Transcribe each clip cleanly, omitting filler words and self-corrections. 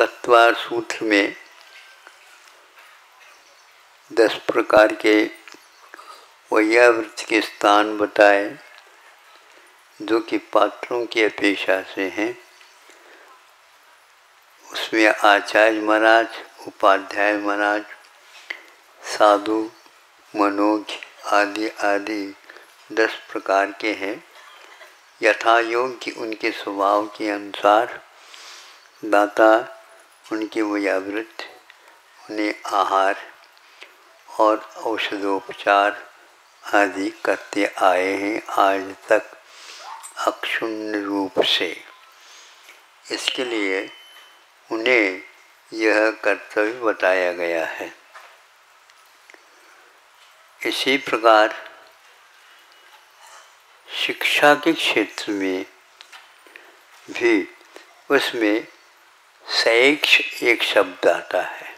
तत्वार सूत्र में 10 प्रकार के वैयावृत्ति के स्थान बताए जो कि पात्रों की अपेक्षा से हैं। उसमें आचार्य महाराज, उपाध्याय महाराज, साधु, मनोज आदि आदि 10 प्रकार के हैं। यथा योग्य उनके स्वभाव के अनुसार दाता उनके वैयावृत्ति, उन्हें आहार और औषधोपचार आदि करते आए हैं आज तक अक्षुण्ण रूप से। इसके लिए उन्हें यह कर्तव्य बताया गया है। इसी प्रकार शिक्षा के क्षेत्र में भी उसमें शैक्ष एक शब्द आता है।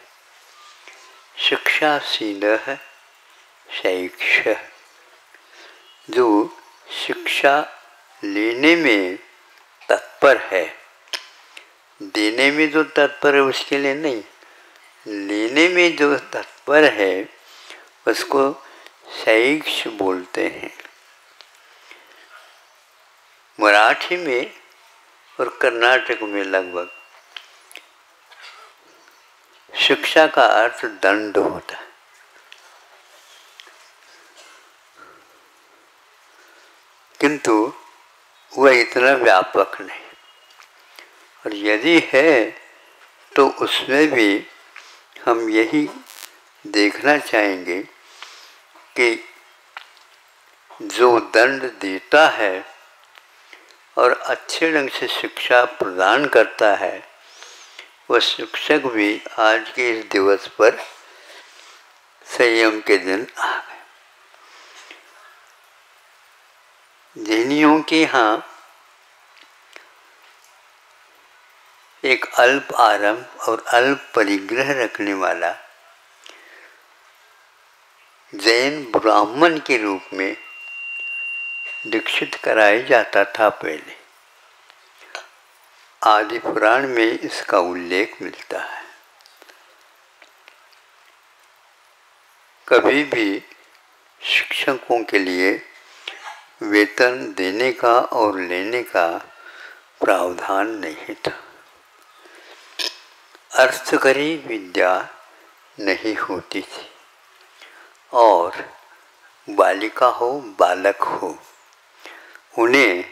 शिक्षाशीलः शैक्ष, जो शिक्षा लेने में तत्पर है। देने में जो तत्पर है उसके लिए नहीं, लेने में जो तत्पर है उसको शैक्ष बोलते हैं। मराठी में और कर्नाटक में लगभग शिक्षा का अर्थ दंड होता है, किंतु वह इतना व्यापक नहीं। और यदि है तो उसमें भी हम यही देखना चाहेंगे कि जो दंड देता है और अच्छे ढंग से शिक्षा प्रदान करता है, वह शिक्षक भी आज के इस दिवस पर संयम के दिन आ गए। जिन्हों के यहाँ एक अल्प आरंभ और अल्प परिग्रह रखने वाला जैन ब्राह्मण के रूप में दीक्षित कराया जाता था पहले। आदि पुराण में इसका उल्लेख मिलता है। कभी भी शिक्षकों के लिए वेतन देने का और लेने का प्रावधान नहीं था। अर्थकरी विद्या नहीं होती थी और बालिका हो बालक हो, उन्हें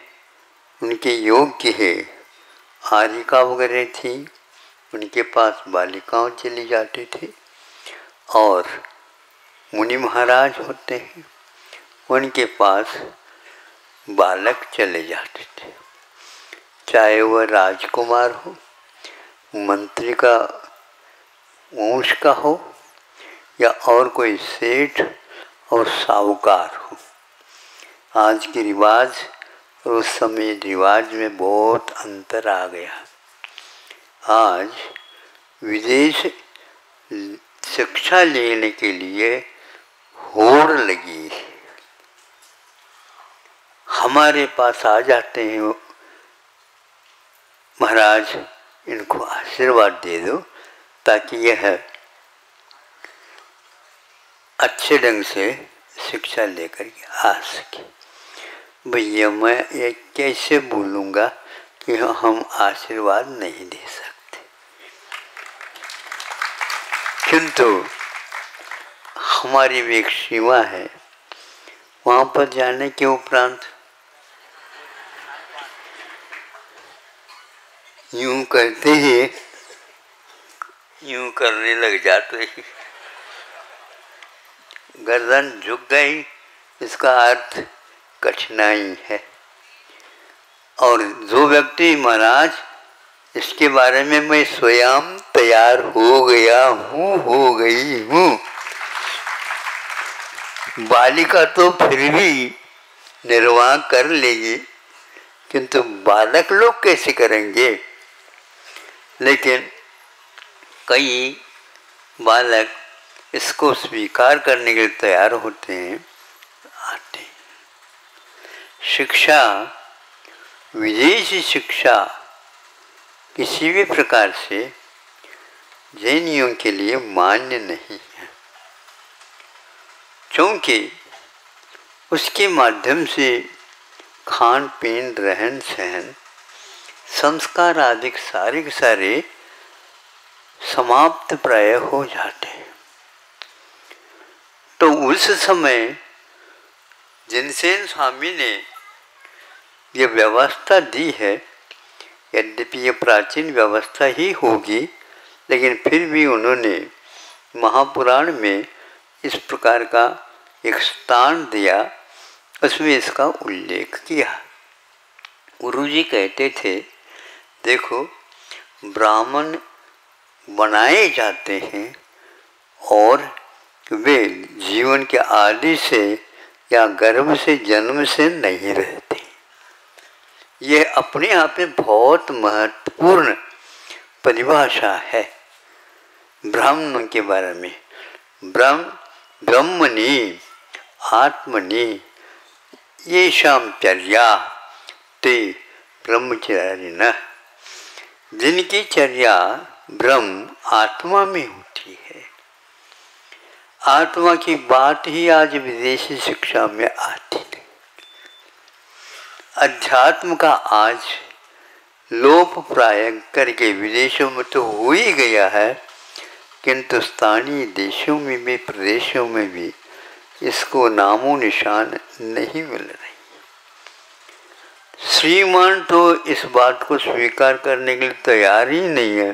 उनके योग्य है आरिका वगैरह थी, उनके पास बालिकाओं चली जाती थी। और मुनि महाराज होते हैं, उनके पास बालक चले जाते थे। चाहे वह राजकुमार हो, मंत्री का वंश का हो या और कोई सेठ और साहूकार हो। आज के रिवाज और उस समय रिवाज में बहुत अंतर आ गया। आज विदेश शिक्षा लेने के लिए होड़ लगी। हमारे पास आ जाते हैं, महाराज इनको आशीर्वाद दे दो ताकि यह अच्छे ढंग से शिक्षा लेकर के आ सके। भैया मैं ये कैसे बोलूँगा कि हम आशीर्वाद नहीं दे सकते, किंतु हमारी भी एक सीमा है। वहाँ पर जाने के उपरांत यूं कहते हैं, यूं करने लग जाते हैं, गर्दन झुक गई, इसका अर्थ कठिनाई है। और जो व्यक्ति महाराज इसके बारे में मैं स्वयं तैयार हो गया हूँ, हो गई हूँ, बालिका तो फिर भी निर्वाह कर लेगी, किंतु बालक लोग कैसे करेंगे। लेकिन कई बालक इसको स्वीकार करने के लिए तैयार होते हैं, आते हैं। शिक्षा, विदेशी शिक्षा किसी भी प्रकार से जैनियों के लिए मान्य नहीं है, क्योंकि उसके माध्यम से खान पीन, रहन सहन, संस्कार आदि सारे के सारे समाप्त प्राय हो जाते हैं। तो उस समय जिनसेन स्वामी ने ये व्यवस्था दी है, यद्यपि ये प्राचीन व्यवस्था ही होगी, लेकिन फिर भी उन्होंने महापुराण में इस प्रकार का एक स्थान दिया, उसमें इसका उल्लेख किया। गुरुजी कहते थे, देखो ब्राह्मण बनाए जाते हैं और वे जीवन के आदि से या गर्भ से, जन्म से नहीं रहते। यह अपने आप में बहुत महत्वपूर्ण परिभाषा है ब्राह्मणों के बारे में। ब्रह्मणि आत्मनि येषां चर्या ते ब्रह्मचारिणः, जिनकी चर्या ब्रह्म आत्मा में होती है। आत्मा की बात ही आज विदेशी शिक्षा में आती है। अध्यात्म का आज लोप प्राय करके विदेशों में तो हो ही गया है, किंतु स्थानीय देशों में भी, प्रदेशों में भी इसको नामो निशान नहीं मिल रही। श्रीमान तो इस बात को स्वीकार करने के लिए तैयार ही नहीं है।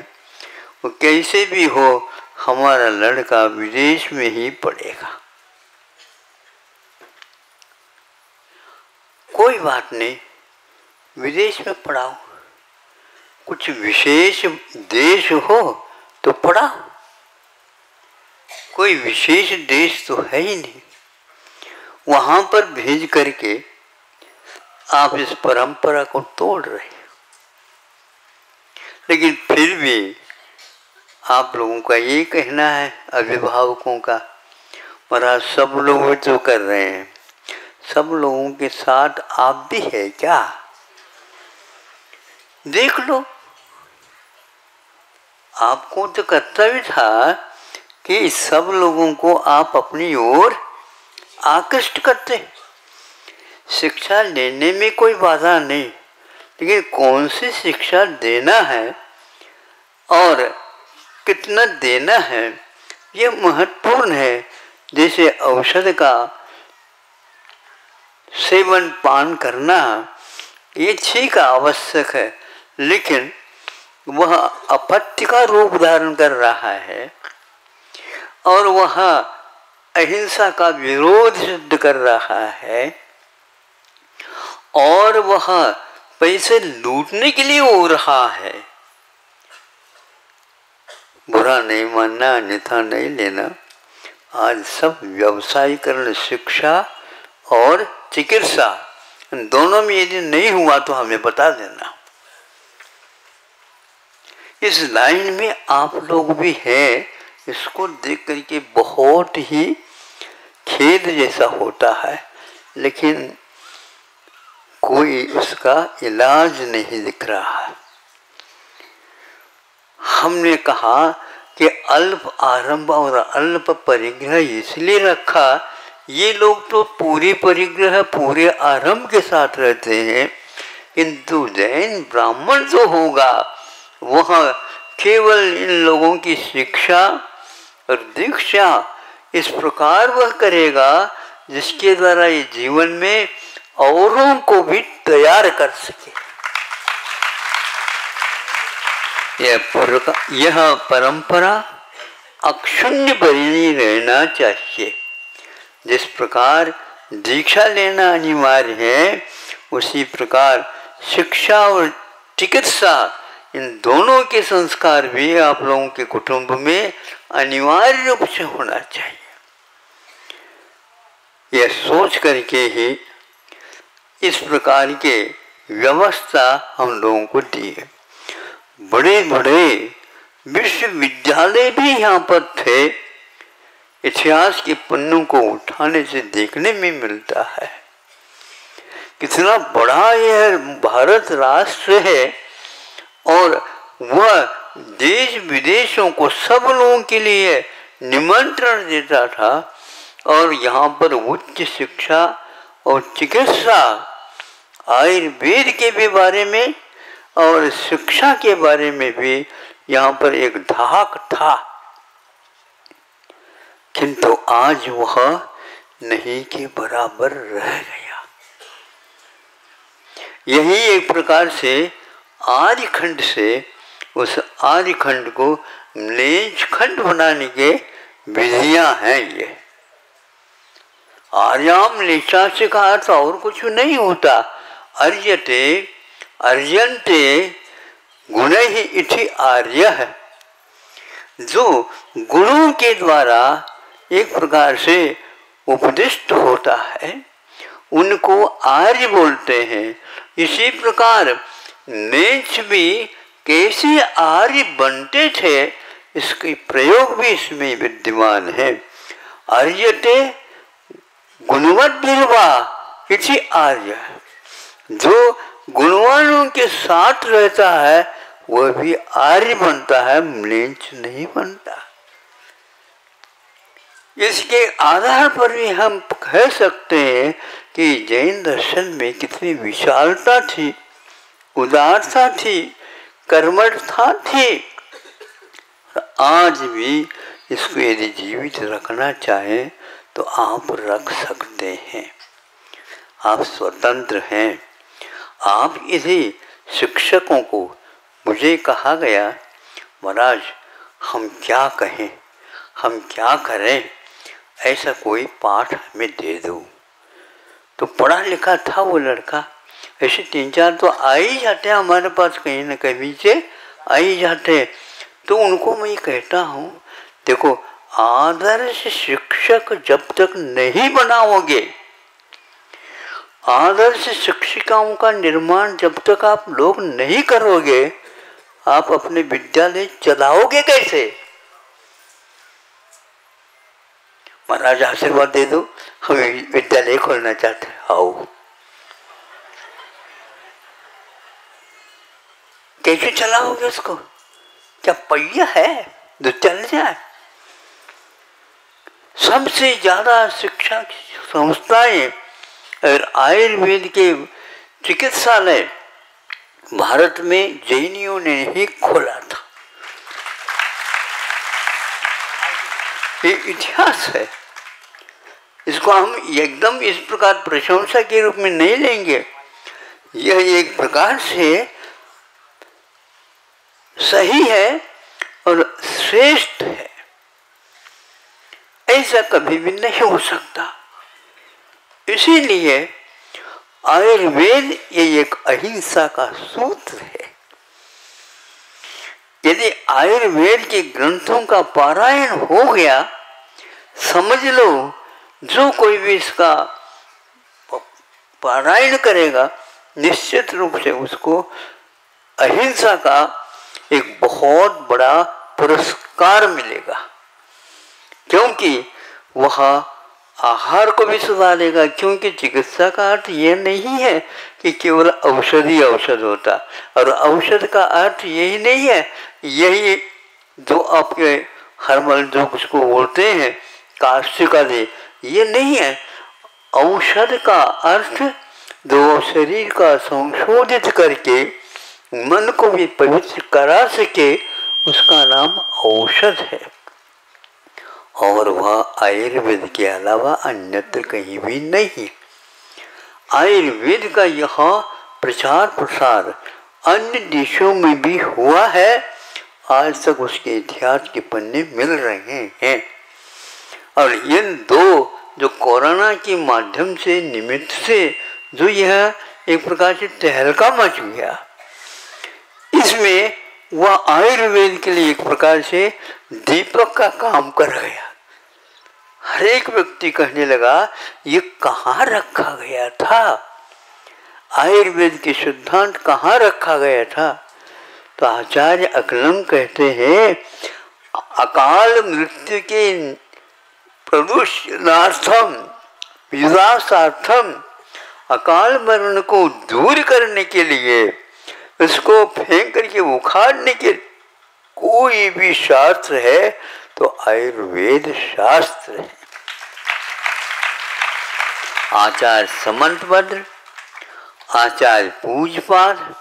वो कैसे भी हो, हमारा लड़का विदेश में ही पढ़ेगा। कोई बात नहीं, विदेश में पढ़ाओ, कुछ विशेष देश हो तो पढ़ाओ। कोई विशेष देश तो है ही नहीं, वहां पर भेज करके आप इस परंपरा को तोड़ रहे हैं। लेकिन फिर भी आप लोगों का ये कहना है, अभिभावकों का, महाराज सब लोग जो कर रहे हैं, सब लोगों के साथ आप भी है क्या? देख लो, आपको तो कर्तव्य था कि सब लोगों को आप अपनी ओर आकृष्ट करते। शिक्षा लेने में कोई बाधा नहीं, लेकिन कौन सी शिक्षा देना है और कितना देना है, ये महत्वपूर्ण है। जैसे औषध का सेवन पान करना ये ठीक आवश्यक है, लेकिन वह अपत्य का रूप धारण कर रहा है और वह अहिंसा का विरोध सिद्ध कर रहा है और वह पैसे लूटने के लिए हो रहा है। बुरा नहीं मानना, अन्यथा नहीं लेना। आज सब व्यवसायीकरण, शिक्षा और चिकित्सा, इन दोनों में यदि नहीं हुआ तो हमें बता देना। इस लाइन में आप लोग भी हैं, इसको देख करके बहुत ही खेद जैसा होता है, लेकिन कोई उसका इलाज नहीं दिख रहा है। हमने कहा कि अल्प आरंभ और अल्प परिग्रह इसलिए रखा, ये लोग तो पूरी परिग्रह, पूरे आरंभ के साथ रहते हैं, किंतु जैन ब्राह्मण जो होगा वह केवल इन लोगों की शिक्षा और दीक्षा इस प्रकार वह करेगा जिसके द्वारा ये जीवन में औरों को भी तैयार कर सके। यह परंपरा अक्षुण्ण बनी रहना चाहिए। जिस प्रकार दीक्षा लेना अनिवार्य है, उसी प्रकार शिक्षा और चिकित्सा, इन दोनों के संस्कार भी आप लोगों के कुटुंब में अनिवार्य रूप से होना चाहिए। यह सोच करके ही इस प्रकार के व्यवस्था हम लोगों को दी है। बड़े बड़े विश्वविद्यालय भी यहाँ पर थे, इतिहास के पन्नों को उठाने से देखने में मिलता है कितना बड़ा यह भारत राष्ट्र है और वह देश विदेशों को सब लोगों के लिए निमंत्रण देता था और यहाँ पर उच्च शिक्षा और चिकित्सा आयुर्वेद के भी बारे में और शिक्षा के बारे में भी यहाँ पर एक धाक था, किंतु आज वह नहीं के बराबर रह गया। यही एक प्रकार से आर्यखंड से उस आर्यखंड को म्लेच्छ खंड बनाने के विधियां हैं। ये आर्याम म्लेच्छा से का अर्थ और कुछ नहीं होता। अर्यते अर्यन्ते गुणैः इति आर्य है, जो गुणों के द्वारा एक प्रकार से उपदिष्ट होता है उनको आर्य बोलते हैं। इसी प्रकार म्लेच्छ भी कैसे आर्य बनते थे इसके प्रयोग भी इसमें विद्यमान है। अर्यते गुणवद्भिर्वा इति आर्य, जो गुणवानों के साथ रहता है वह भी आर्य बनता है, म्लेच्छ नहीं बनता। इसके आधार पर भी हम कह सकते हैं कि जैन दर्शन में कितनी विशालता थी, उदारता थी, कर्मठता थी। आज भी इसको यदि जीवित रखना चाहें तो आप रख सकते हैं। आप स्वतंत्र हैं। आप यदि शिक्षकों को, मुझे कहा गया महाराज हम क्या कहें, हम क्या करें, ऐसा कोई पाठ हमें दे दो। तो पढ़ा लिखा था वो लड़का, ऐसे 3-4 तो आ ही जाते हैं हमारे पास, कहीं न कहीं से आ ही जाते। तो उनको मैं कहता हूँ, देखो आदर्श शिक्षक जब तक नहीं बनाओगे, आदर्श शिक्षिकाओं का निर्माण जब तक आप लोग नहीं करोगे, आप अपने विद्यालय चलाओगे कैसे? महाराज आशीर्वाद दे दो, हम विद्यालय खोलना चाहते हैं, आओ। कैसे चलाओगे उसको? क्या पहिया है जो चल जाए? सबसे ज्यादा शिक्षा संस्थाएं और आयुर्वेद के चिकित्सालय भारत में जैनियों ने ही खोला था। ये इतिहास है। इसको हम एकदम इस प्रकार प्रशंसा के रूप में नहीं लेंगे। यह एक प्रकार से सही है और श्रेष्ठ है, ऐसा कभी भी नहीं हो सकता। इसीलिए आयुर्वेद ये एक अहिंसा का सूत्र है। यदि आयुर्वेद के ग्रंथों का पारायण हो गया, समझ लो जो कोई भी इसका पारायण करेगा निश्चित रूप से उसको अहिंसा का एक बहुत बड़ा पुरस्कार मिलेगा, क्योंकि वह आहार को भी सुधारेगा। क्योंकि चिकित्सा का अर्थ ये नहीं है कि केवल औषधि औषध होता, और औषध का अर्थ यही नहीं है, यही जो आपके हर्बल जो उसको बोलते हैं काष्टिका दे, ये नहीं है। औषध का अर्थ जो शरीर का संशोधित करके मन को भी पवित्र करा सके, उसका नाम औषध है। और वह आयुर्वेद के अलावा अन्यत्र कहीं भी नहीं। आयुर्वेद का यह प्रचार प्रसार अन्य देशों में भी हुआ है, आज तक उसके इतिहास के पन्ने मिल रहे हैं। और इन दो जो कोरोना के माध्यम से निमित्त से जो यह एक प्रकार से तहलका मच गया, इसमें वह आयुर्वेद के लिए एक प्रकार से दीपक का काम कर गया। हर एक व्यक्ति कहने लगा ये कहाँ रखा गया था, आयुर्वेद के सिद्धांत कहाँ रखा गया था। तो आचार्य अकलंग कहते हैं, अकाल मृत्यु के प्रदूषणार्थम विनाशार्थम, अकाल मरण को दूर करने के लिए, उसको फेंक करके उखाड़ने के कोई भी शास्त्र है तो आयुर्वेद शास्त्र है। आचार्य समंतभद्र, आचार्य पूज्यपाद,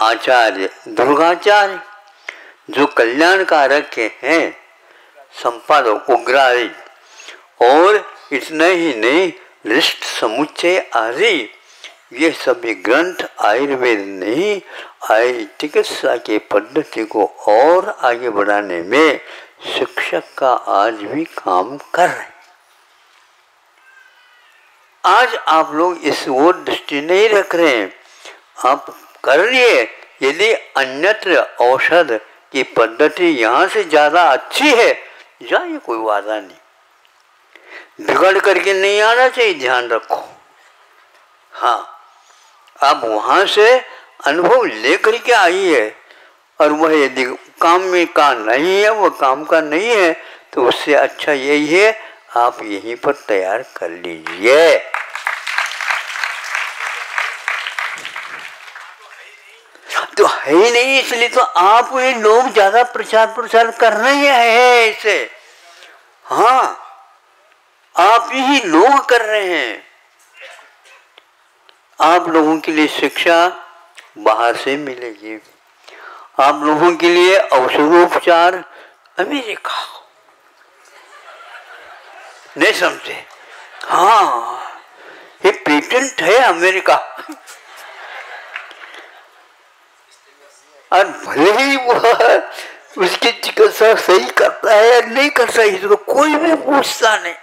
आचार्य दुर्गाचार्य जो कल्याणकारक हैं, संपादक उग्रारी, और इतना ही नहीं लिस्ट समुच्चय आदि, ये सभी ग्रंथ आयुर्वेद ने चिकित्सा की पद्धति को और आगे बढ़ाने में शिक्षक का आज भी काम कर रहे हैं। आज आप लोग इस ओर दृष्टि नहीं रख रहे हैं, आप कर लिए। यदि अन्यत्र औषध की पद्धति यहाँ से ज़्यादा अच्छी है, जाइए, कोई वादा नहीं। बिगड़ करके नहीं आना चाहिए, ध्यान रखो। हाँ, आप वहाँ से अनुभव लेकर के आइए, और वह यदि काम में का नहीं है, वह काम का नहीं है, तो उससे अच्छा यही है आप यहीं पर तैयार कर लीजिए। तो है ही नहीं, इसलिए तो आप ये लोग ज्यादा प्रचार प्रसार कर रहे हैं इसे। हाँ, आप ही लोग कर रहे हैं। आप लोगों के लिए शिक्षा बाहर से मिलेगी, आप लोगों के लिए औषधोपचार अमेरिका, नहीं समझे? हाँ, ये पेटेंट है अमेरिका। और भले ही वह उसकी चिकित्सा सही करता है या नहीं करता है, इसको कोई भी पूछता नहीं।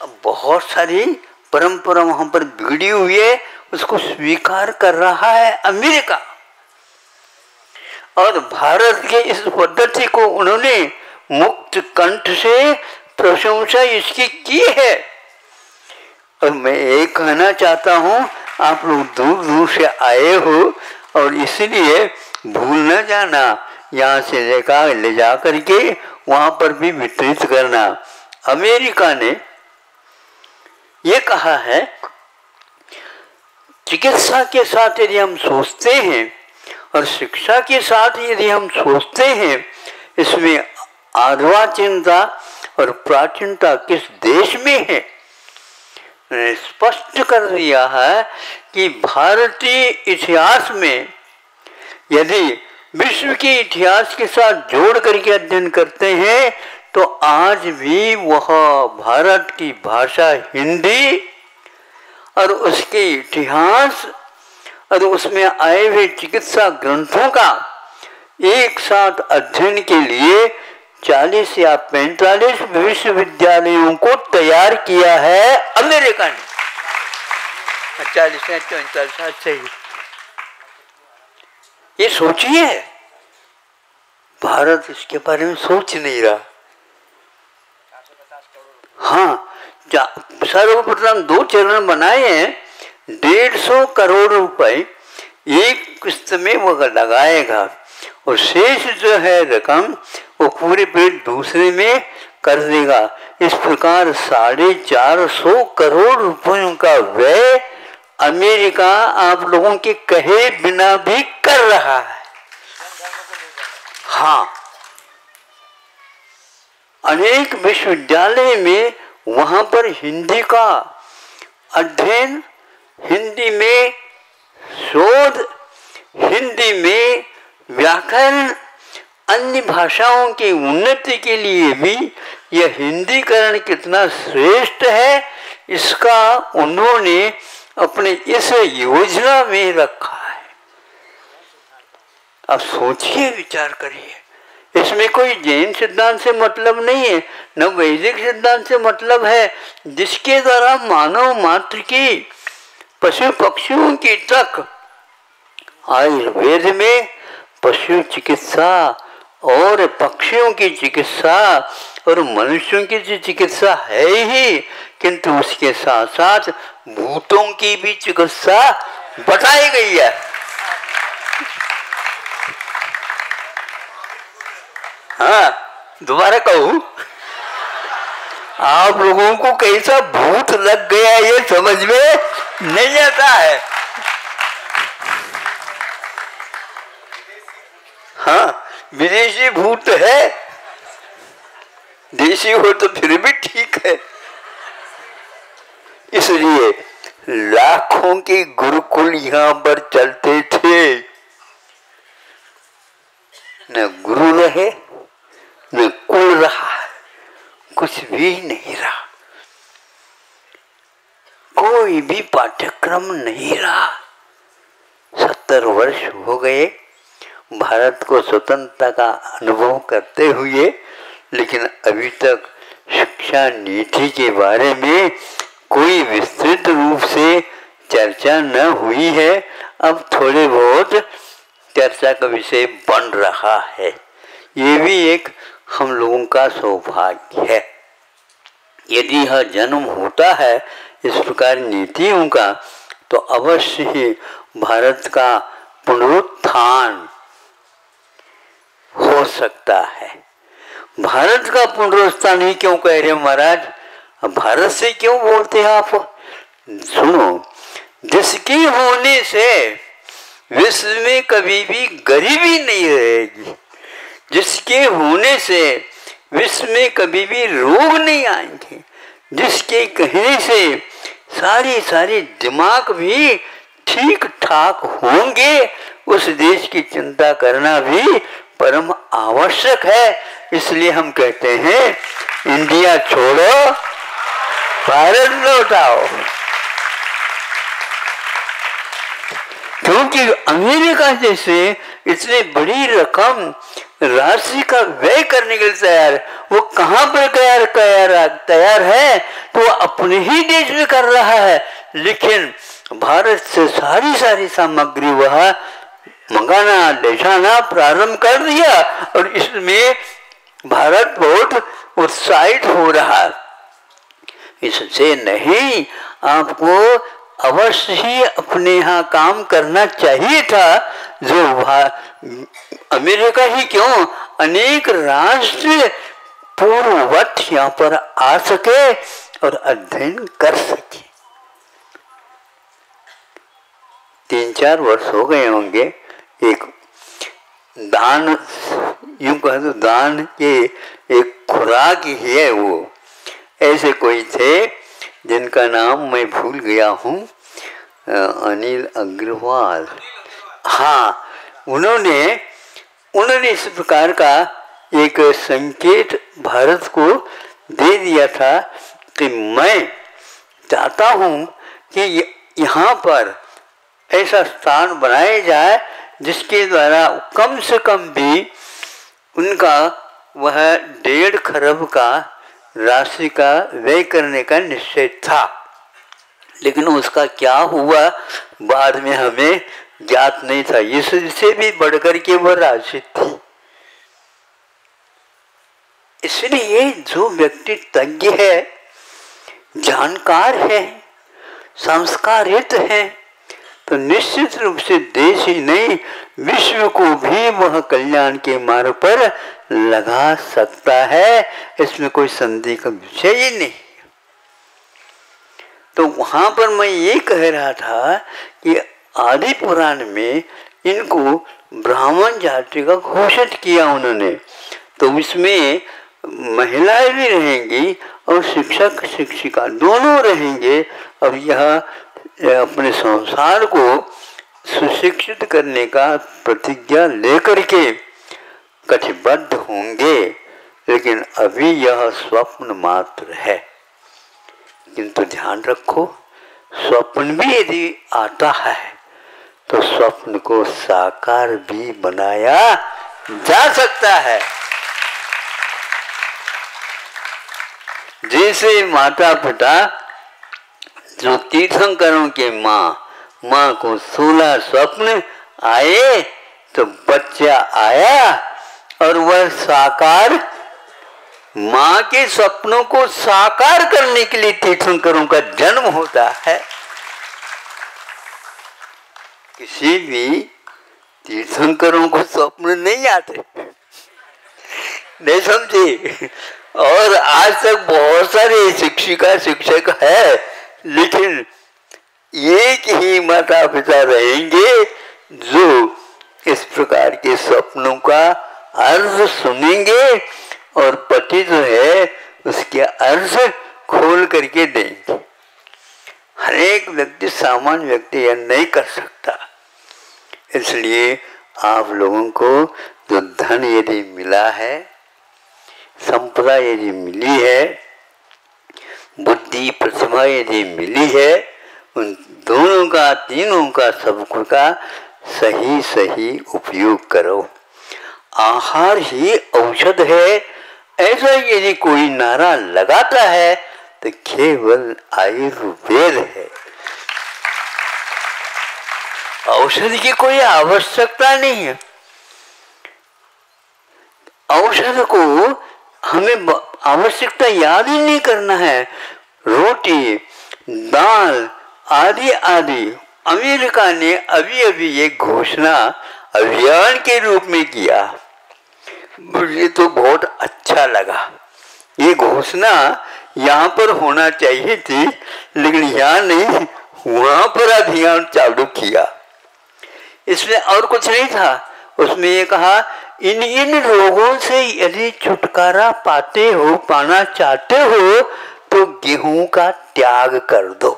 अब बहुत सारी परंपरा वहां पर बिगड़ी हुई है, उसको स्वीकार कर रहा है अमेरिका। और भारत के इस पद्धति को उन्होंने मुक्त कंठ से प्रशंसा इसकी की है। और मैं ये कहना चाहता हूँ, आप लोग दूर दूर से आए हो और इसलिए भूल न जाना, यहाँ से ले जा करके वहाँ पर भी वितरित करना। अमेरिका ने ये कहा है, चिकित्सा के साथ यदि हम सोचते हैं और शिक्षा के साथ यदि हम सोचते हैं, इसमें अर्वाचीनता और प्राचीनता किस देश में है, स्पष्ट कर दिया है कि भारतीय इतिहास में यदि विश्व के इतिहास के साथ जोड़ करके अध्ययन करते हैं तो आज भी वह भारत की भाषा हिंदी और उसके इतिहास और उसमें आए हुए चिकित्सा ग्रंथों का एक साथ अध्ययन के लिए 40 या 45 विश्वविद्यालयों को तैयार किया है अमेरिका ने। 40 या 45 सही। ये सोचिए, भारत इसके बारे में सोच नहीं रहा। हाँ, सर्वप्रथम 2 चरण बनाए हैं, 150 करोड़ रुपए एक किस्त में वो लगाएगा और शेष जो है रकम वो पूरे पेट दूसरे में कर देगा। इस प्रकार 450 करोड़ रुपयों का व्यय अमेरिका आप लोगों के कहे बिना भी कर रहा है। हाँ, अनेक विश्वविद्यालय में वहां पर हिंदी का अध्ययन, हिंदी में शोध, हिंदी में व्याकरण, अन्य भाषाओं की उन्नति के लिए भी यह हिंदीकरण कितना श्रेष्ठ है, इसका उन्होंने अपने इस योजना में रखा है। अब सोचिए, विचार करिए, इसमें कोई जैन सिद्धांत से मतलब नहीं है, न वैदिक सिद्धांत से मतलब है, जिसके द्वारा मानव मात्र की पशु पक्षियों की तक आयुर्वेद में पशु चिकित्सा और पक्षियों की चिकित्सा और मनुष्यों की जो चिकित्सा है ही, किंतु उसके साथ साथ भूतों की भी चिकित्सा बताई गई है। हाँ, दोबारा कहूं, आप लोगों को कैसा भूत लग गया ये समझ में नहीं आता है। हाँ, विदेशी भूत है, देशी हो तो फिर भी ठीक है। इसलिए लाखों के गुरुकुल यहाँ पर चलते थे, न गुरु रहे न कुल रहा, कुछ भी नहीं रहा, कोई भी पाठ्यक्रम नहीं रहा। 70 वर्ष हो गए भारत को स्वतंत्रता का अनुभव करते हुए, लेकिन अभी तक शिक्षा नीति के बारे में कोई विस्तृत रूप से चर्चा न हुई है। अब थोड़े बहुत चर्चा का विषय बन रहा है। ये भी एक हम लोगों का सौभाग्य है। यदि यह जन्म होता है इस प्रकार नीतियों का, तो अवश्य ही भारत का पुनरुत्थान हो सकता है। भारत का पुनरुत्थान ही क्यों कह रहे महाराज? अब भारत से क्यों बोलते हैं आप? सुनो, जिसके होने से विश्व में कभी भी गरीबी नहीं रहेगी, जिसके होने से विश्व में कभी भी रोग नहीं आएंगे, जिसके कहने से सारी दिमाग भी ठीक ठाक होंगे, उस देश की चिंता करना भी परम आवश्यक है। इसलिए हम कहते हैं इंडिया छोड़ो, भारत लौटाओ। क्योंकि अमेरिका जैसे इतनी बड़ी रकम राशि का व्यय करने के लिए तैयार, वो कहाँ पर तैयार है? तो वो अपने ही देश में कर रहा है, लेकिन भारत से सारी सामग्री वह मंगाना ले जाना प्रारंभ कर दिया, और इसमें भारत बहुत उत्साहित हो रहा। इससे नहीं, आपको अवश्य ही अपने यहाँ काम करना चाहिए था। जो अमेरिका ही क्यों, अनेक राष्ट्र पूर्ववत यहाँ पर आ सके और अध्ययन कर सके। 3-4 वर्ष हो गए होंगे, एक दान, यूं कह दो दान के एक खुराक ही है वो। ऐसे कोई थे जिनका नाम मैं भूल गया हूँ, अनिल अग्रवाल। हाँ, उन्होंने इस प्रकार का एक संकेत भारत को दे दिया था कि मैं चाहता हूँ कि यहाँ पर ऐसा स्थान बनाया जाए जिसके द्वारा कम से कम भी उनका वह 1.5 खरब का राशि का व्यय करने का निश्चय था। लेकिन उसका क्या हुआ बाद में हमें ज्ञात नहीं था। इससे भी बढ़कर के वह राशि थी। इसलिए जो व्यक्ति तज्ञ है, जानकार है, संस्कारित है, तो निश्चित रूप से देश ही नहीं विश्व को भी वह कल्याण के मार्ग पर लगा सकता है। इसमें कोई संदेह का विषय ही नहीं। तो वहां पर मैं ये कह रहा था कि आदि पुराण में इनको ब्राह्मण जाति का घोषित किया उन्होंने, तो इसमें महिलाएं भी रहेंगी और शिक्षक शिक्षिका दोनों रहेंगे। अब यह अपने संसार को सुशिक्षित करने का प्रतिज्ञा लेकर के कटिबद्ध होंगे, लेकिन अभी यह स्वप्न मात्र है। किंतु ध्यान रखो, स्वप्न भी यदि आता है तो स्वप्न को साकार भी बनाया जा सकता है। जैसे माता पिता जो तीर्थंकरों के माँ को 16 स्वप्न आए, तो बच्चा आया और वह साकार, माँ के स्वप्नों को साकार करने के लिए तीर्थंकरों का जन्म होता है। किसी भी तीर्थंकरों को स्वप्न नहीं आते, नहीं समझे? और आज तक बहुत सारे शिक्षिका शिक्षक है, लेकिन एक ही माता पिता रहेंगे जो इस प्रकार के स्वप्नों का अर्थ सुनेंगे और पति जो है उसके अर्थ खोल करके देंगे। हर एक व्यक्ति, सामान्य व्यक्ति यह नहीं कर सकता। इसलिए आप लोगों को जो धन यदि मिला है, संपदा यदि मिली है, बुद्धि प्रतिभा यदि मिली है, उन दोनों का, तीनों का, सबको का सही सही उपयोग करो। आहार ही औषध है, ऐसा यदि कोई नारा लगाता है तो केवल आयुर्वेद है। औषध की कोई आवश्यकता नहीं है। औषध को हमें आवश्यकता याद ही नहीं करना है। रोटी, दाल आदि आदि अमेरिका ने अभी अभी एक घोषणा अभियान के रूप में किया, मुझे तो बहुत अच्छा लगा। ये घोषणा यहाँ पर होना चाहिए थी, लेकिन यहाँ नहीं, वहाँ पर अभियान चालू किया। इसमें और कुछ नहीं था, उसमें ये कहा इन इन रोगों से यदि छुटकारा पाना चाहते हो तो गेहूं का त्याग कर दो।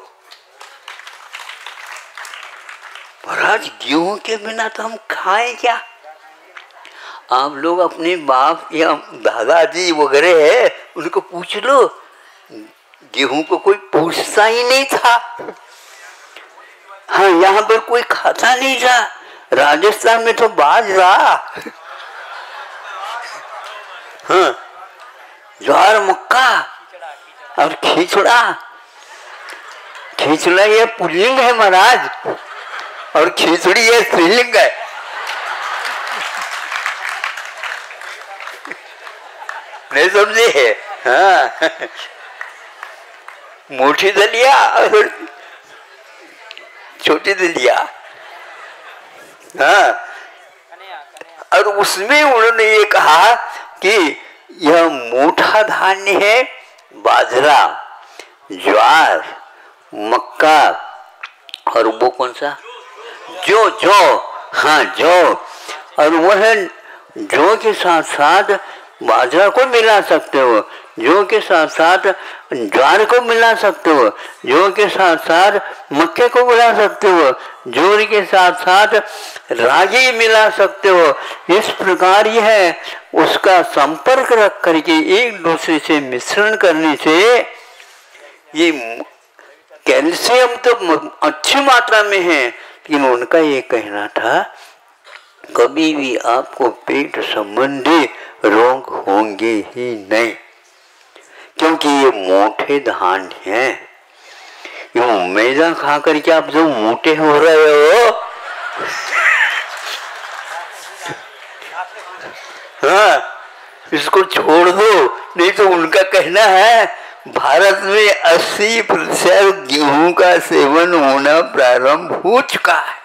महाराज गेहूं के बिना तो हम खाएं क्या? आप लोग अपने बाप या दादाजी वगैरह है उनको पूछ लो, गेहूं को कोई पूछता ही नहीं था। हाँ, यहाँ पर कोई खाता नहीं था। राजस्थान में तो बाजरा, हाँ, ज्वार, मक्का और खिचड़ा। खिचड़ा ये पुल्लिंग है महाराज, और खिचड़ी ये स्त्रीलिंग है। नहीं समझे? हाँ, मोटी दलिया और छोटी दलिया। हाँ, और उसमें उन्होंने ये कहा कि यह मोटा धान्य है, बाजरा, ज्वार, मक्का और वो कौन सा, जौ। हाँ, जौ। और वह जौ के साथ साथ बाजरा को मिला सकते हो, जौ के साथ साथ ज्वार को मिला सकते हो, जौ के साथ साथ मक्के को मिला सकते हो, जौ के साथ साथ रागी मिला सकते हो। इस प्रकार यह उसका संपर्क रख करके एक दूसरे से मिश्रण करने से ये कैल्शियम तो अच्छी मात्रा में है, लेकिन उनका ये कहना था कभी भी आपको पेट संबंधी रोग होंगे ही नहीं, क्योंकि ये मोटे धान्य हैं। ये मैदा खा करके आप जो मोटे हो रहे हो, हाँ, इसको छोड़ दो। नहीं तो उनका कहना है भारत में 80% गेहूं का सेवन होना प्रारंभ हो चुका है,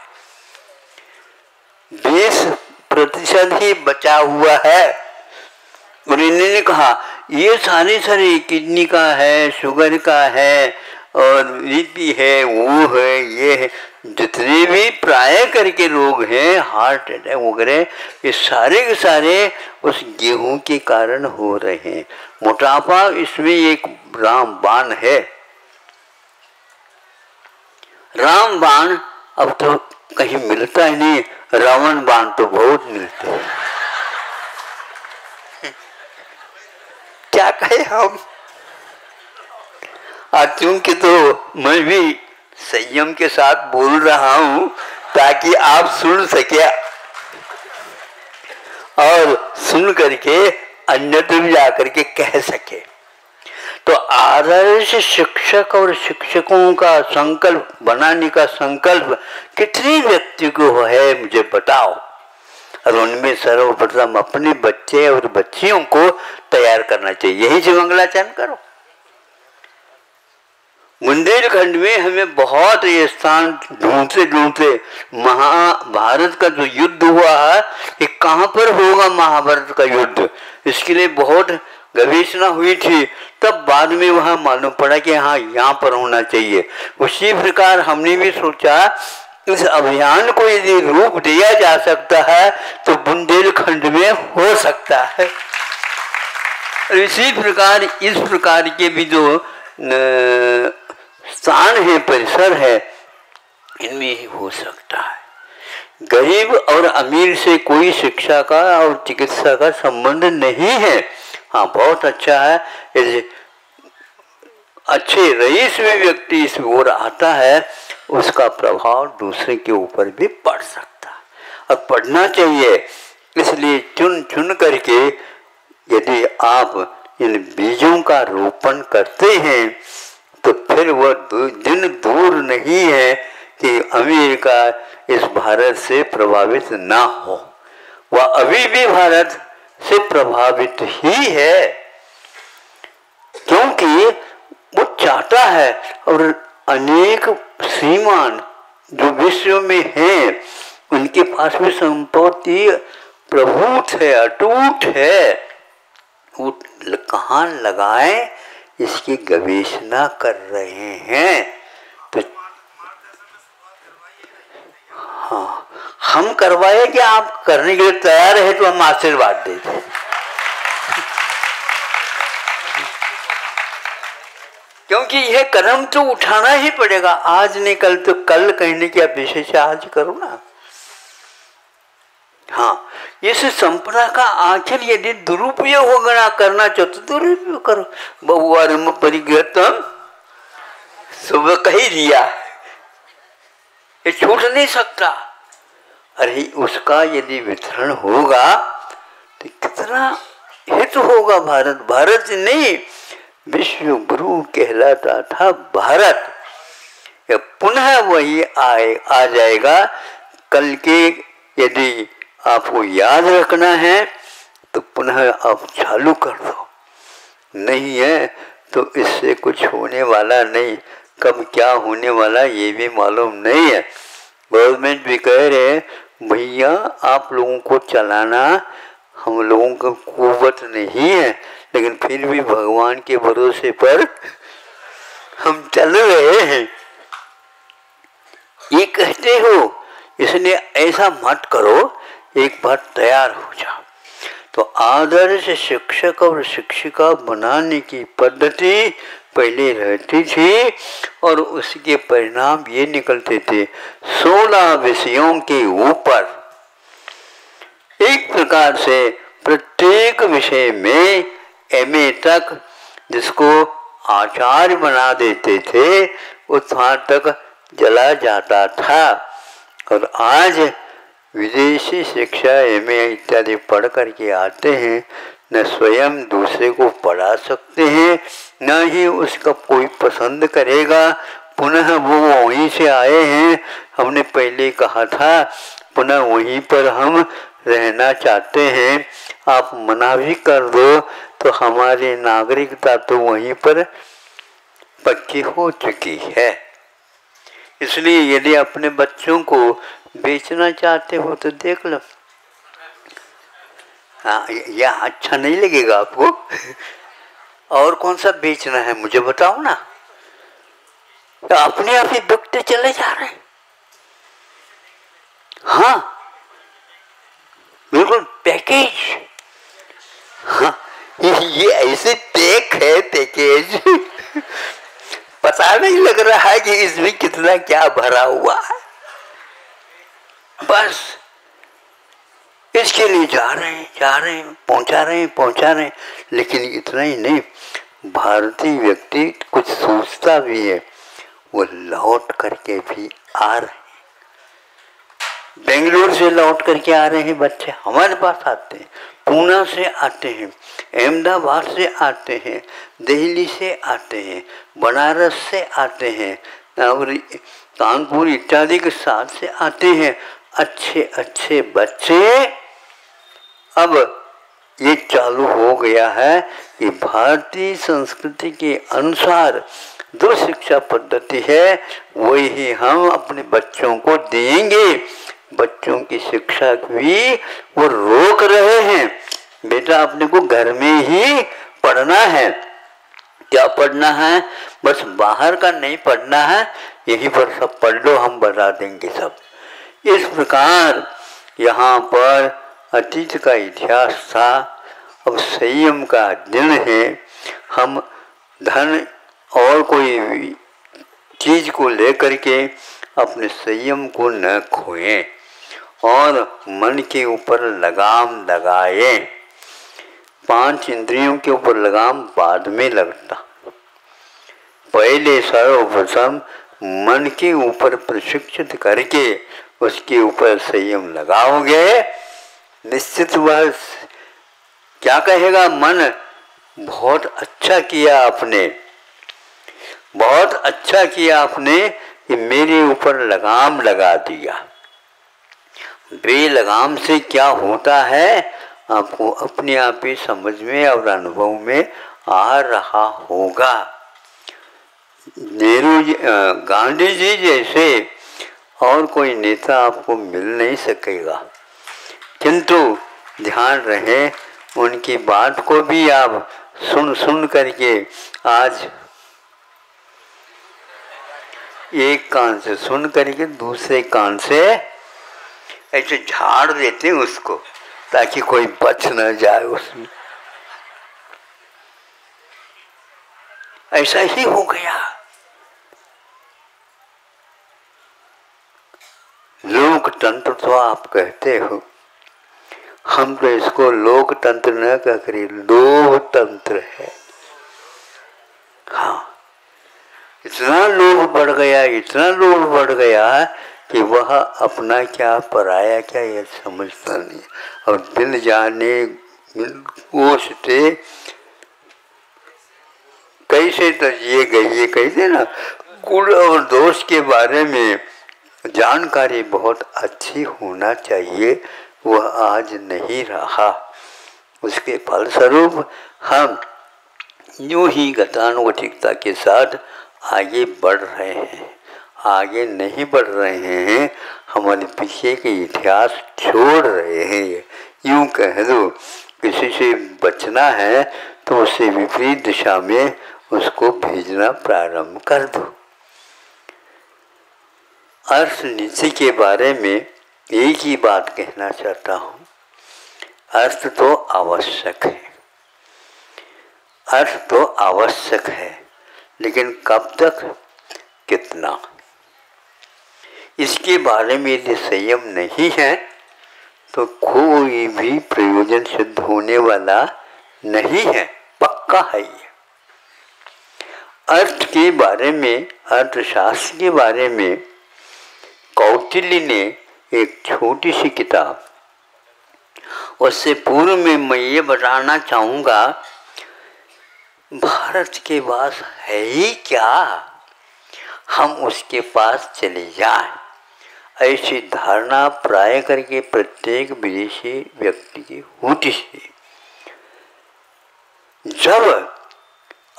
20% ही बचा हुआ है। और इन्होंने कहा ये सारे किडनी का है, शुगर का है, और बीपी है, वो है, ये है, जितने भी प्राय करके रोग हैं, हार्ट अटैक वगैरह, ये सारे के सारे उस गेहूं के कारण हो रहे हैं। मोटापा इसमें एक रामबाण है। रामबाण अब तो कहीं मिलता ही नहीं, रावण बाण तो बहुत मिलते हैं। क्या कहे हम? आज चूंकि तो मैं भी संयम के साथ बोल रहा हूं ताकि आप सुन सके और सुन करके अन्यत्र भी जाकर के कह सके। तो आदर्श शिक्षक और शिक्षकों का संकल्प बनाने का संकल्प कितने व्यक्ति को है मुझे बताओ। और उनमें सर्वप्रथम अपने बच्चे और बच्चियों को तैयार करना चाहिए। यही से मंगलाचरण करो। बुंदेलखंड में हमें बहुत ये स्थान ढूंढते ढूंढते महाभारत का जो युद्ध हुआ है, ये कहाँ पर होगा महाभारत का युद्ध, इसके लिए बहुत गवेषणा हुई थी। तब बाद में वहाँ मालूम पड़ा कि हाँ यहाँ पर होना चाहिए। उसी प्रकार हमने भी सोचा इस अभियान को यदि रूप दिया जा सकता है तो बुंदेलखंड में हो सकता है। इसी प्रकार इस प्रकार के भी जो स्थान है, परिसर है, इनमें ही हो सकता है। गरीब और अमीर से कोई शिक्षा का और चिकित्सा का संबंध नहीं है। हाँ, बहुत अच्छा है, यदि अच्छे रईस में व्यक्ति इस ओर आता है उसका प्रभाव दूसरे के ऊपर भी पड़ सकता है और पड़ना चाहिए। इसलिए चुन चुन करके यदि आप इन बीजों का रोपण करते हैं तो फिर वह दिन दूर नहीं है कि अमेरिका इस भारत से प्रभावित ना हो। वह अभी भी भारत से प्रभावित ही है, क्योंकि वो चाहता है। और अनेक श्रीमान जो विश्व में हैं उनके पास भी संपत्ति प्रभुत है, अटूट है। वो कहाँ लगाए इसकी गवेषणा कर रहे हैं। तो हाँ, हम करवाए कि आप करने के लिए तैयार है तो हम आशीर्वाद देते। क्योंकि यह कदम तो उठाना ही पड़ेगा, आज नहीं कल तो कल कहने की अपेक्षा से आज करो ना। हाँ, इस संपदा का आखिर यदि दुरुपयोग करना चाहो तो दुरुपयोग करो। बहुवारम परिग्रतम सुबह कही दिया, ये छूट नहीं सकता। अरे उसका यदि वितरण होगा तो कितना हित होगा। भारत, भारत नहीं विश्व गुरु कहलाता था भारत, पुनः वही आ जाएगा। कल के यदि आपको याद रखना है तो पुनः आप चालू कर दो, नहीं है तो इससे कुछ होने वाला नहीं। कब क्या होने वाला ये भी मालूम नहीं है। गवर्नमेंट भी कह रहे हैं भैया आप लोगों को चलाना हम लोगों को कुव्वत नहीं है, लेकिन फिर भी भगवान के भरोसे पर हम चल रहे हैं। ये कहते हो, इसलिए ऐसा मत करो, एक बार तैयार हो जाओ। तो आदर्श शिक्षक और शिक्षिका बनाने की पद्धति पहले रहती थी और उसके परिणाम ये निकलते थे 16 विषयों के ऊपर। एक प्रकार से प्रत्येक विषय में एमए तक, जिसको आचार्य बना देते थे, उस वहाँ तक चला जाता था। और आज विदेशी शिक्षा एमए इत्यादि पढ़ करके आते हैं, न स्वयं दूसरे को पढ़ा सकते हैं, न ही उसका कोई पसंद करेगा। पुनः वो वहीं से आए हैं, हमने पहले कहा था, पुनः वहीं पर हम रहना चाहते हैं। आप मना भी कर दो तो हमारी नागरिकता तो वहीं पर पक्की हो चुकी है। इसलिए यदि अपने बच्चों को बेचना चाहते हो तो देख लो। हाँ, यह अच्छा नहीं लगेगा आपको। और कौन सा बेचना है मुझे बताओ ना। तो अपने आप ही बिकते चले जा रहे हैं। हाँ बिल्कुल, पैकेज। हाँ, ये ऐसे पैक है, पैकेज पता नहीं लग रहा है कि इसमें कितना क्या भरा हुआ है। बस इसके लिए जा रहे हैं, पहुंचा रहे हैं। लेकिन इतना ही नहीं, भारतीय व्यक्ति कुछ सोचता भी है, वो लौट करके भी आ रहे हैं। बेंगलुरु से लौट करके आ रहे हैं बच्चे, हमारे पास आते हैं, पूना से आते हैं, अहमदाबाद से आते हैं, दिल्ली से आते हैं, बनारस से आते हैं और कानपुर इत्यादि के साथ से आते हैं। अच्छे अच्छे बच्चे। अब ये चालू हो गया है कि भारतीय संस्कृति के अनुसार जो शिक्षा पद्धति है वही हम अपने बच्चों को देंगे। बच्चों की शिक्षा भी वो रोक रहे हैं, बेटा अपने को घर में ही पढ़ना है। क्या पढ़ना है, बस बाहर का नहीं पढ़ना है, यहीं पर सब पढ़ लो, हम बता देंगे सब। इस प्रकार यहाँ पर अतीत का इतिहास था। अब संयम का दिन है। हम धन और कोई चीज को लेकर के अपने संयम को न खोएं और मन के ऊपर लगाम लगाए। 5 इंद्रियों के ऊपर लगाम बाद में लगता, पहले सर्वप्रथम मन के ऊपर प्रशिक्षित करके उसके ऊपर संयम लगाओगे, निश्चित वह क्या कहेगा, मन बहुत अच्छा किया आपने, बहुत अच्छा किया आपने कि मेरे ऊपर लगाम लगा दिया। बेलगाम से क्या होता है आपको अपने आप ही समझ में और अनुभव में आ रहा होगा। नेहरू जी, गांधी जी जैसे और कोई नेता आपको मिल नहीं सकेगा, किंतु ध्यान रहे उनकी बात को भी आप सुन करके आज एक कान से सुन करके दूसरे कान से ऐसे झाड़ देते हैं उसको, ताकि कोई बच न जाए उसमें। ऐसा ही हो गया। लोकतंत्र तो आप कहते हो, हम तो इसको लोकतंत्र न कहकर लोकतंत्र है। हाँ, इतना लोभ बढ़ गया, इतना लोभ बढ़ गया कि वह अपना क्या पराया क्या यह समझता नहीं। और दिल जाने कोष से कैसे तजिए गई, कहते ना, कुल और दोष के बारे में जानकारी बहुत अच्छी होना चाहिए, वह आज नहीं रहा। उसके फलस्वरूप हम यूं ही गतानुगतिकता के साथ आगे बढ़ रहे हैं, आगे नहीं बढ़ रहे हैं, हमारे पीछे के इतिहास छोड़ रहे हैं। यूं कह दो, किसी से बचना है तो उससे विपरीत दिशा में उसको भेजना प्रारंभ कर दो। अर्थ नीति के बारे में एक ही बात कहना चाहता हूँ, अर्थ तो आवश्यक है, अर्थ तो आवश्यक है, लेकिन कब तक, कितना, इसके बारे में यदि संयम नहीं है तो कोई भी प्रयोजन सिद्ध होने वाला नहीं है, पक्का है ये। अर्थ के बारे में, अर्थशास्त्र के बारे में कौटिल्य ने एक छोटी सी किताब, उससे पूर्व में मैं ये बताना चाहूँगा, भारत के पास है ही क्या, हम उसके पास चले जाएं, ऐसी धारणा प्राय करके प्रत्येक विदेशी व्यक्ति की होती है। जब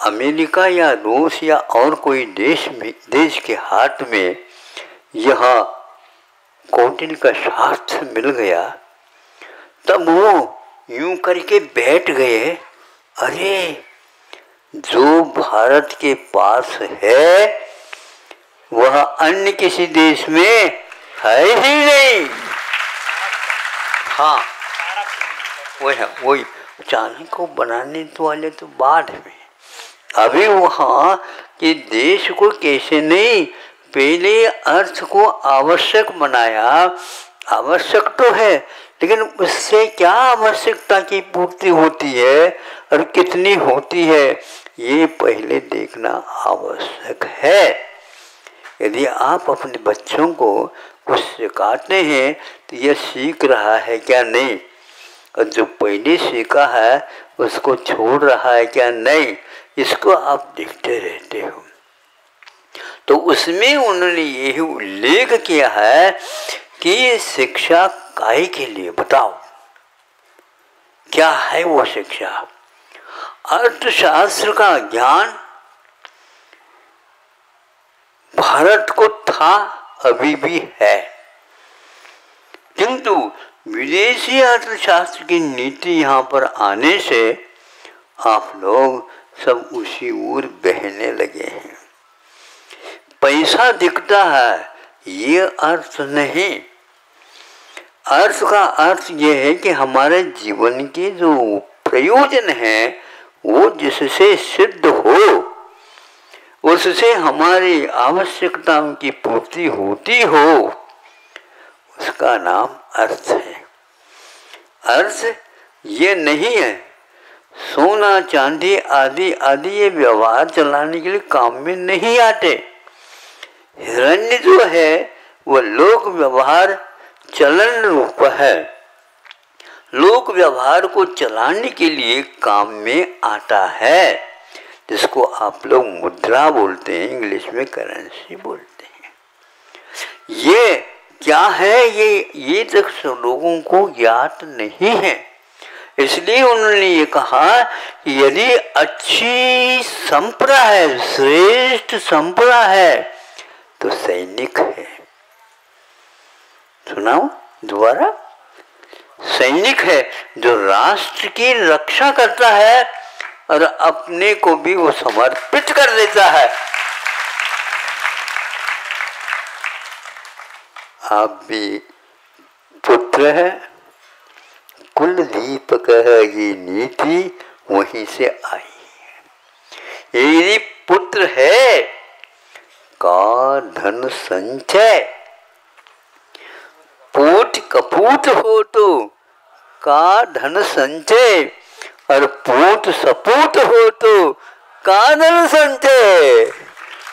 अमेरिका या रूस या और कोई देश के हाथ में यह कौटिल्य का शास्त्र मिल गया, तब वो यूं करके बैठ गए, अरे जो भारत के पास है वह अन्य किसी देश में है ही नहीं। हाँ, वही चांदी को बनाने वाले तो बाद में, अभी वहाँ के देश को कैसे नहीं, पहले अर्थ को आवश्यक बनाया। आवश्यक तो है, लेकिन उससे क्या आवश्यकता की पूर्ति होती है और कितनी होती है, ये पहले देखना आवश्यक है। यदि आप अपने बच्चों को कुछ सिखाते हैं तो यह सीख रहा है क्या नहीं, और जो पहले सीखा है उसको छोड़ रहा है क्या नहीं, इसको आप देखते रहते हो। तो उसमें उन्होंने यही उल्लेख किया है कि शिक्षा काहे के लिए, बताओ क्या है वो शिक्षा। अर्थशास्त्र का ज्ञान भारत को था, अभी भी है, किंतु विदेशी अर्थशास्त्र की नीति यहाँ पर आने से आप लोग सब उसी ओर बहने लगे हैं। पैसा दिखता है ये अर्थ नहीं। अर्थ का अर्थ ये है कि हमारे जीवन के जो प्रयोजन है वो जिससे सिद्ध हो, उससे हमारी आवश्यकताओं की पूर्ति होती हो, उसका नाम अर्थ है। अर्थ ये नहीं है सोना चांदी आदि आदि ये व्यवहार चलाने के लिए काम में नहीं आते। हिरण्य जो है वो लोक व्यवहार चलन रूप है, लोक व्यवहार को चलाने के लिए काम में आता है, जिसको आप लोग मुद्रा बोलते हैं, इंग्लिश में करेंसी बोलते हैं। ये क्या है ये तक लोगों को ज्ञात नहीं है। इसलिए उन्होंने ये कहा कि यदि अच्छी संपदा है, श्रेष्ठ संपदा है तो सैनिक है। सुनाओ दोबारा, सैनिक है जो राष्ट्र की रक्षा करता है और अपने को भी वो समर्पित कर देता है। आप भी पुत्र है, कुल दीपक है, ये नीति वहीं से आई है। यदि पुत्र है का धन संचय, पूत कपूत हो तो का धन संचय, और पूत सपूत हो तो का धन संचय।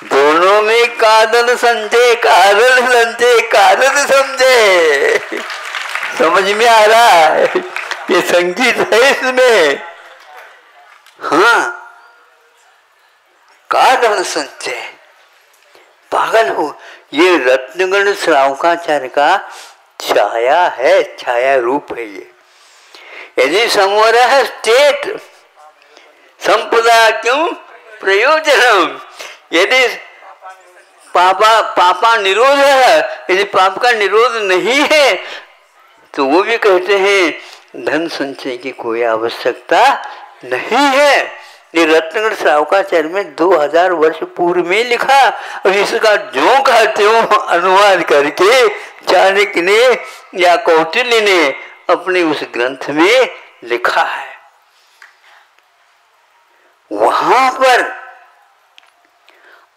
दोनों में का धन संचय, का धन संचय, का धन संचय। समझ में आ रहा है? ये संगीत है इसमें। हाँ, का धन संचय। पागल हो, ये रत्नगण श्रावकाचार्य का छाया है, छाया रूप है ये। यदि संवर है स्टेट संपदा क्यों प्रयोजनम, यदि पापा निरोध है, यदि पाप का निरोध नहीं है तो वो भी कहते हैं धन संचय की कोई आवश्यकता नहीं है। ये रत्नगढ़ श्रावकाचार्य में 2000 वर्ष पूर्व में लिखा, और इसका ज्यों का त्यों अनुवाद करके चाणक्य ने या कौटिल्य ने अपने उस ग्रंथ में लिखा है। वहां पर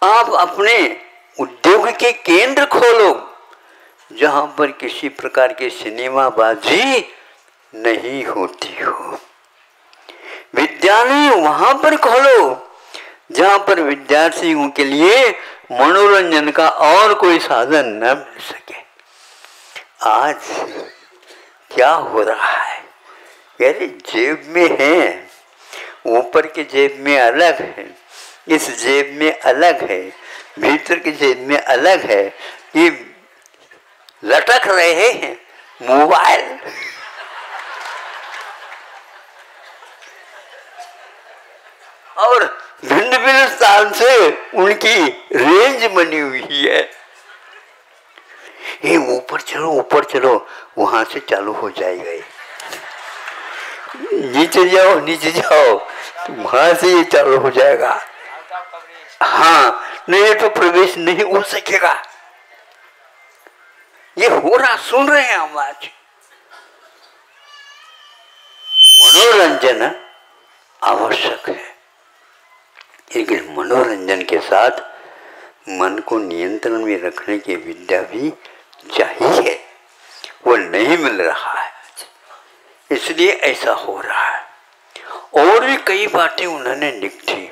आप अपने उद्योग के केंद्र खोलो जहां पर किसी प्रकार की सिनेमाबाजी नहीं होती हो। विद्यालय वहां पर खोलो जहां पर विद्यार्थियों के लिए मनोरंजन का और कोई साधन न मिल सके। आज क्या हो रहा है, यानी जेब में है, ऊपर की जेब में अलग है, इस जेब में अलग है, भीतर की जेब में अलग है, ये लटक रहे हैं मोबाइल। और भिन्न भिन्न स्थान से उनकी रेंज बनी हुई है। ये ऊपर चलो वहां से चालू हो जाएगा, नीचे जाओ वहां से ये चालू हो जाएगा। हाँ, नहीं तो प्रवेश नहीं हो सकेगा। ये हो रहा, सुन रहे हैं हम आज। मनोरंजन आवश्यक है, लेकिन मनोरंजन के साथ मन को नियंत्रण में रखने की विद्या भी चाहिए। वो नहीं मिल रहा है, इसलिए ऐसा हो रहा है। और भी कई बातें उन्होंने लिखी,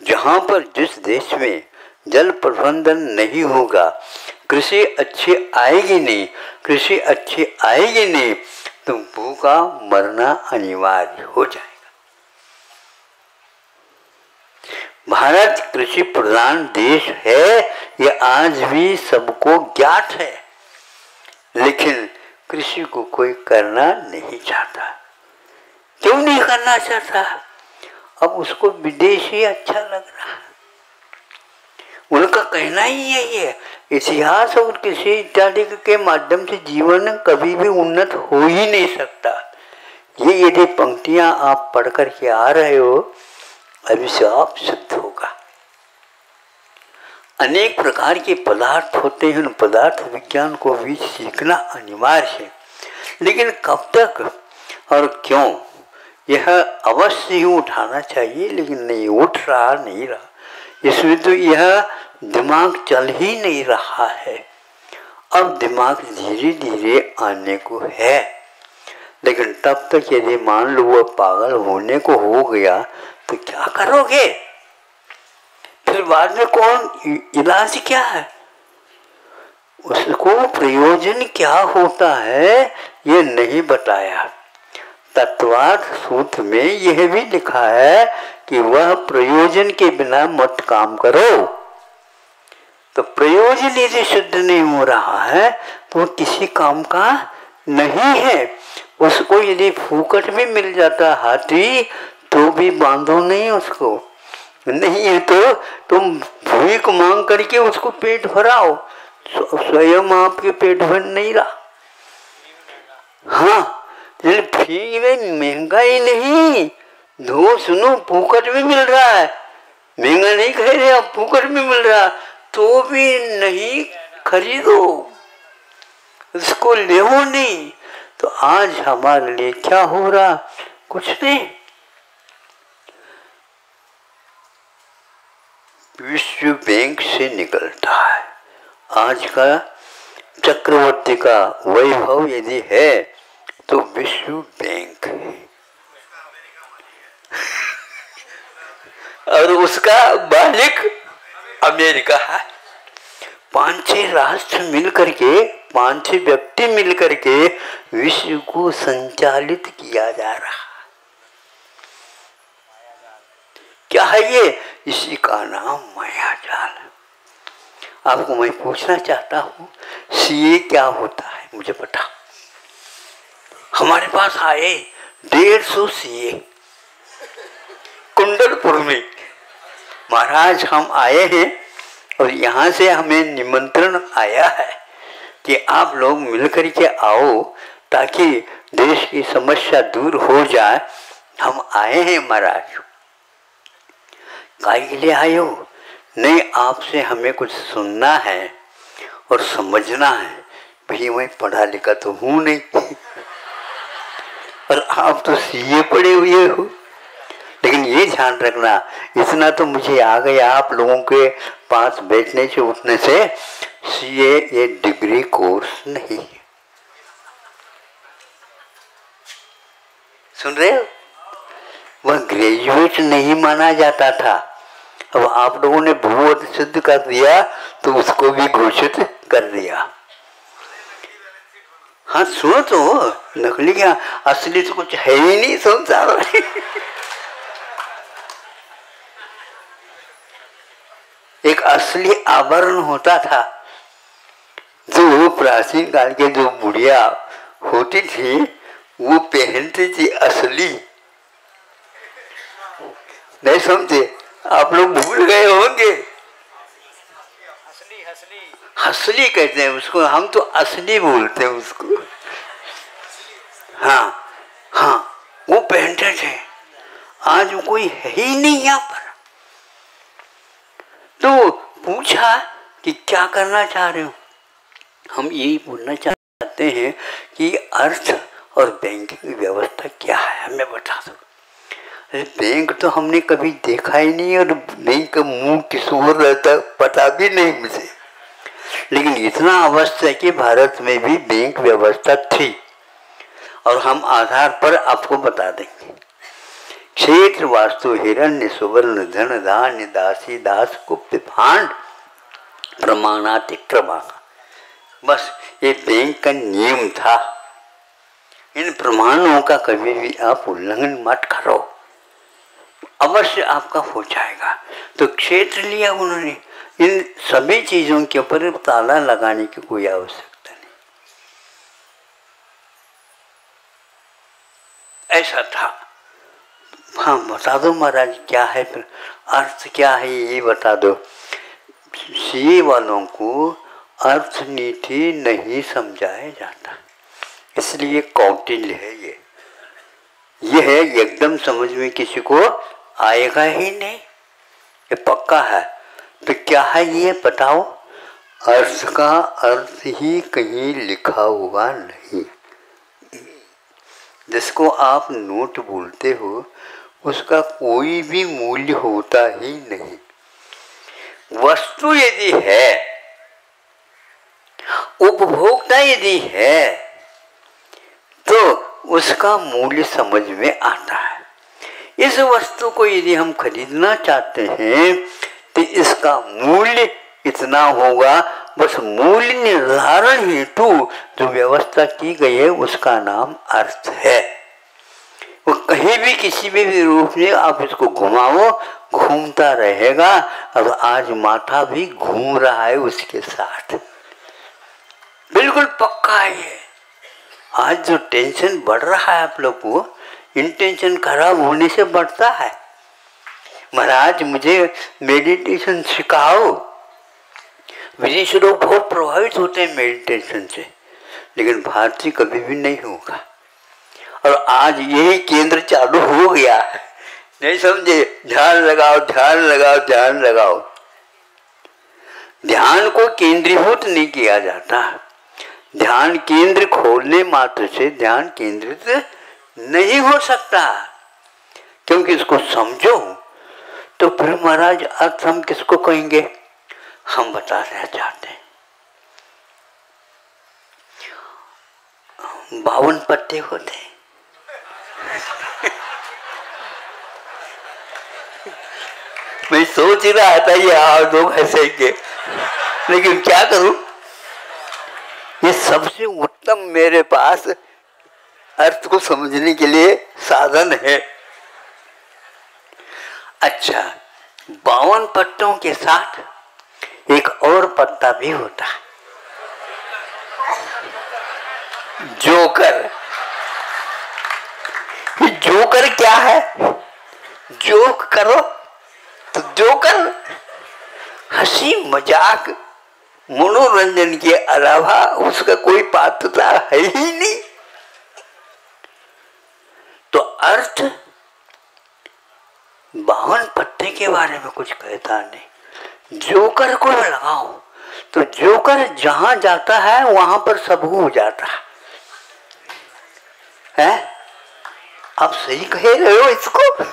जहां पर जिस देश में जल प्रबंधन नहीं होगा, कृषि अच्छी आएगी नहीं, कृषि अच्छी आएगी नहीं तो भूखा मरना अनिवार्य हो जाएगा। भारत कृषि प्रधान देश है, ये आज भी सबको ज्ञात है, लेकिन कृषि को कोई करना नहीं चाहता। क्यों नहीं करना चाहता? अब उसको विदेशी अच्छा लग रहा है। उनका कहना ही यही है, इतिहास और कृषि इत्यादि के माध्यम से जीवन कभी भी उन्नत हो ही नहीं सकता। ये यदि पंक्तियां आप पढ़ कर के आ रहे हो, अभिशाप सिद्ध होगा। अनेक प्रकार के पदार्थ होते हैं, उन पदार्थ विज्ञान को भी सीखना अनिवार्य है, लेकिन कब तक और क्यों, यह अवश्य ही उठाना चाहिए, लेकिन नहीं उठ रहा, नहीं रहा। इसमें तो यह दिमाग चल ही नहीं रहा है। अब दिमाग धीरे धीरे आने को है, लेकिन तब तक यदि मान लो वह पागल होने को हो गया तो क्या करोगे? फिर बाद में कौन, इलाज क्या है, उसको प्रयोजन क्या होता है ये नहीं बताया। तत्वार्थ सूत्र में यह भी लिखा है कि वह प्रयोजन के बिना मत काम करो। तो प्रयोजन यदि सिद्ध नहीं हो रहा है तो किसी काम का नहीं है। उसको यदि फूकट में मिल जाता हाथी तो भी बांधो नहीं उसको, नहीं है तो तुम भीख मांग करके उसको पेट भराओ, स्वयं आपके पेट भर नहीं रहा। हाँ, फ्री में महंगा ही नहीं, दो सुनो फूकट में मिल रहा है, महंगा नहीं कह रहे आप, फूकट में मिल रहा तो भी नहीं खरीदो, उसको ले नहीं। तो आज हमारे लिए क्या हो रहा, कुछ नहीं। विश्व बैंक से निकलता है। आज का चक्रवर्ती का वैभव यदि है तो विश्व बैंक है और उसका मालिक अमेरिका है। 5-6 राष्ट्र मिलकर के, 5-6 व्यक्ति मिलकर के विश्व को संचालित किया जा रहा। क्या है ये? इसी का नाम मायाजाल। आपको मैं पूछना चाहता हूँ, सीए क्या होता है मुझे बता। हमारे पास आए 150 सीए कुंडलपुर में, महाराज हम आए हैं और यहाँ से हमें निमंत्रण आया है कि आप लोग मिलकर के आओ ताकि देश की समस्या दूर हो जाए। हम आए हैं महाराज। काहे के लिए आए हो? नहीं, आपसे हमें कुछ सुनना है और समझना है। भाई मैं पढ़ा लिखा तो हूँ नहीं और आप तो सीए पढ़े हुए हो, लेकिन ये ध्यान रखना, इतना तो मुझे आ गया आप लोगों के पास बैठने से उठने से, सीए ये डिग्री कोर्स नहीं है। सुन रहे हो? वह ग्रेजुएट नहीं माना जाता था। अब आप लोगों ने भूवत सिद्ध कर दिया तो उसको भी घोषित कर दिया। हाँ सुनो तो, नकली क्या, असली तो कुछ है ही नहीं संसार में। एक असली आभरण होता था जो प्राचीन काल के जो बुढ़िया होती थी वो पहनती थी असली। नहीं समझे? आप लोग भूल गए होंगे। हसली कहते हैं उसको, हम तो असली बोलते हैं उसको। हाँ हाँ, वो पहनते थे। आज कोई है ही नहीं यहाँ पर। तो पूछा कि क्या करना चाह रहे हो? हम यही बोलना चाहते हैं कि अर्थ और बैंकिंग व्यवस्था क्या है, हमें बता दो। बैंक तो हमने कभी देखा ही नहीं और बैंक का मुंह किस ओर रहता पता भी नहीं मुझे, लेकिन इतना अवश्य है कि भारत में भी बैंक व्यवस्था थी और हम आधार पर आपको बता देंगे। क्षेत्र वास्तु हिरण्य सुवर्ण धन धान्य दासी दास गुप्त भांड प्रमाणातिक्रमा, बस ये बैंक का नियम था। इन प्रमाणों का कभी भी आप उल्लंघन मत करो, अवश्य आपका हो जाएगा। तो क्षेत्र लिया उन्होंने, इन सभी चीजों के ऊपर ताला लगाने की कोई आवश्यकता नहीं, ऐसा था। हाँ बता दो महाराज क्या है, फिर अर्थ क्या है ये बता दो। सीए वालों को अर्थ नीति नहीं समझाया जाता, इसलिए कौटिल्य है ये है एकदम समझ में किसी को आएगा ही नहीं, ये पक्का है। तो क्या है ये बताओ? अर्थ का अर्थ ही कहीं लिखा हुआ नहीं। जिसको आप नोट बोलते हो उसका कोई भी मूल्य होता ही नहीं। वस्तु यदि है, उपभोक्ता यदि है, तो उसका मूल्य समझ में आता है। इस वस्तु को यदि हम खरीदना चाहते हैं तो इसका मूल्य इतना होगा। बस मूल्य निर्धारण हेतु जो व्यवस्था की गई है उसका नाम अर्थ है। वो कहीं भी किसी भी रूप में आप इसको घुमाओ, घूमता रहेगा। अब आज माथा भी घूम रहा है उसके साथ, बिल्कुल पक्का है ये। आज जो टेंशन बढ़ रहा है आप लोग को, इंटेंशन खराब होने से बढ़ता है। महाराज मुझे मेडिटेशन सिखाओ। विदेशी लोग बहुत प्रभावित होते हैं मेडिटेशन से, लेकिन भारतीय कभी भी नहीं होगा। और आज यही केंद्र चालू हो गया है, नहीं समझे? ध्यान लगाओ, ध्यान लगाओ, ध्यान लगाओ। ध्यान को केंद्रीभूत नहीं किया जाता। ध्यान केंद्र खोलने मात्र से ध्यान केंद्रित नहीं हो सकता, क्योंकि इसको समझो तो फिर महाराज अर्थ हम किसको कहेंगे? हम बताना चाहते हैं 52 पत्ते होते हैं। मैं सोच रहा था ये और लोग हंसेंगे, लेकिन क्या करूं? ये सबसे उत्तम मेरे पास अर्थ को समझने के लिए साधन है। अच्छा, 52 पत्तों के साथ एक और पत्ता भी होता है, जोकर। जोकर क्या है? जोक करो तो जोकर हंसी मजाक मनोरंजन के अलावा उसका कोई पात्रता है ही नहीं। तो अर्थ 52 पत्ते के बारे में कुछ कहता नहीं। जोकर को लगाओ तो जोकर जहां जाता है वहां पर सब हो जाता है। आप सही कह रहे हो इसको?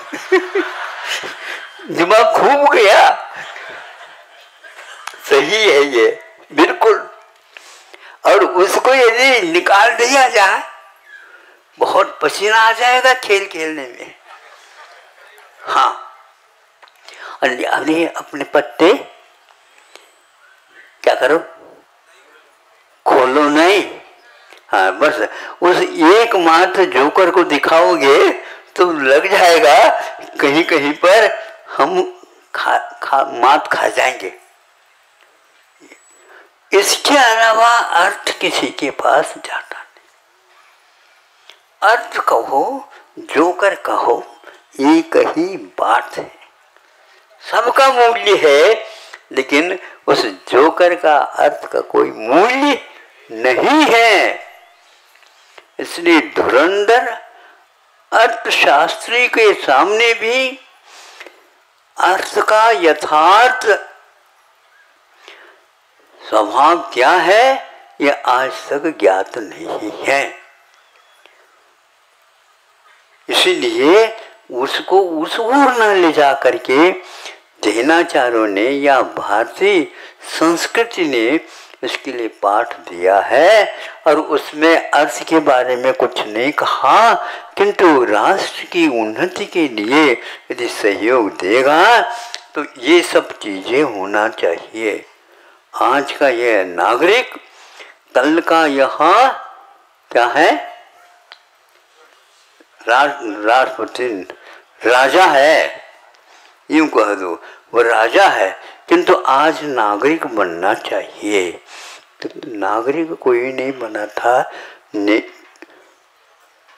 दिमाग खूब गया। सही है ये, बिल्कुल। और उसको यदि निकाल दिया जाए, बहुत पसीना आ जाएगा खेल खेलने में। हाँ, अरे अपने पत्ते क्या करो? खोलो नहीं। हाँ, बस उस एकमात्र जोकर को दिखाओगे तो लग जाएगा कहीं कहीं पर हम मात खा जाएंगे। इसके अलावा अर्थ किसी के पास जाता नहीं। अर्थ कहो, जोकर कहो, एक ही बात है। सबका मूल्य है, लेकिन उस जोकर का अर्थ का कोई मूल्य नहीं है। इसलिए धुरंधर अर्थशास्त्री के सामने भी अर्थ का यथार्थ स्वभाव क्या है यह आज तक ज्ञात नहीं है। इसलिए उसको उस ओर न ले जा करके जैनाचार्यों ने या भारतीय संस्कृति ने इसके लिए पाठ दिया है, और उसमें अर्थ के बारे में कुछ नहीं कहा, किंतु राष्ट्र की उन्नति के लिए यदि सहयोग देगा तो ये सब चीजें होना चाहिए। आज का यह नागरिक, कल का यहाँ क्या है? राष्ट्रपति, राजा है, यूं कह दो, वो राजा है, किंतु आज नागरिक बनना चाहिए। तो नागरिक कोई नहीं बना था।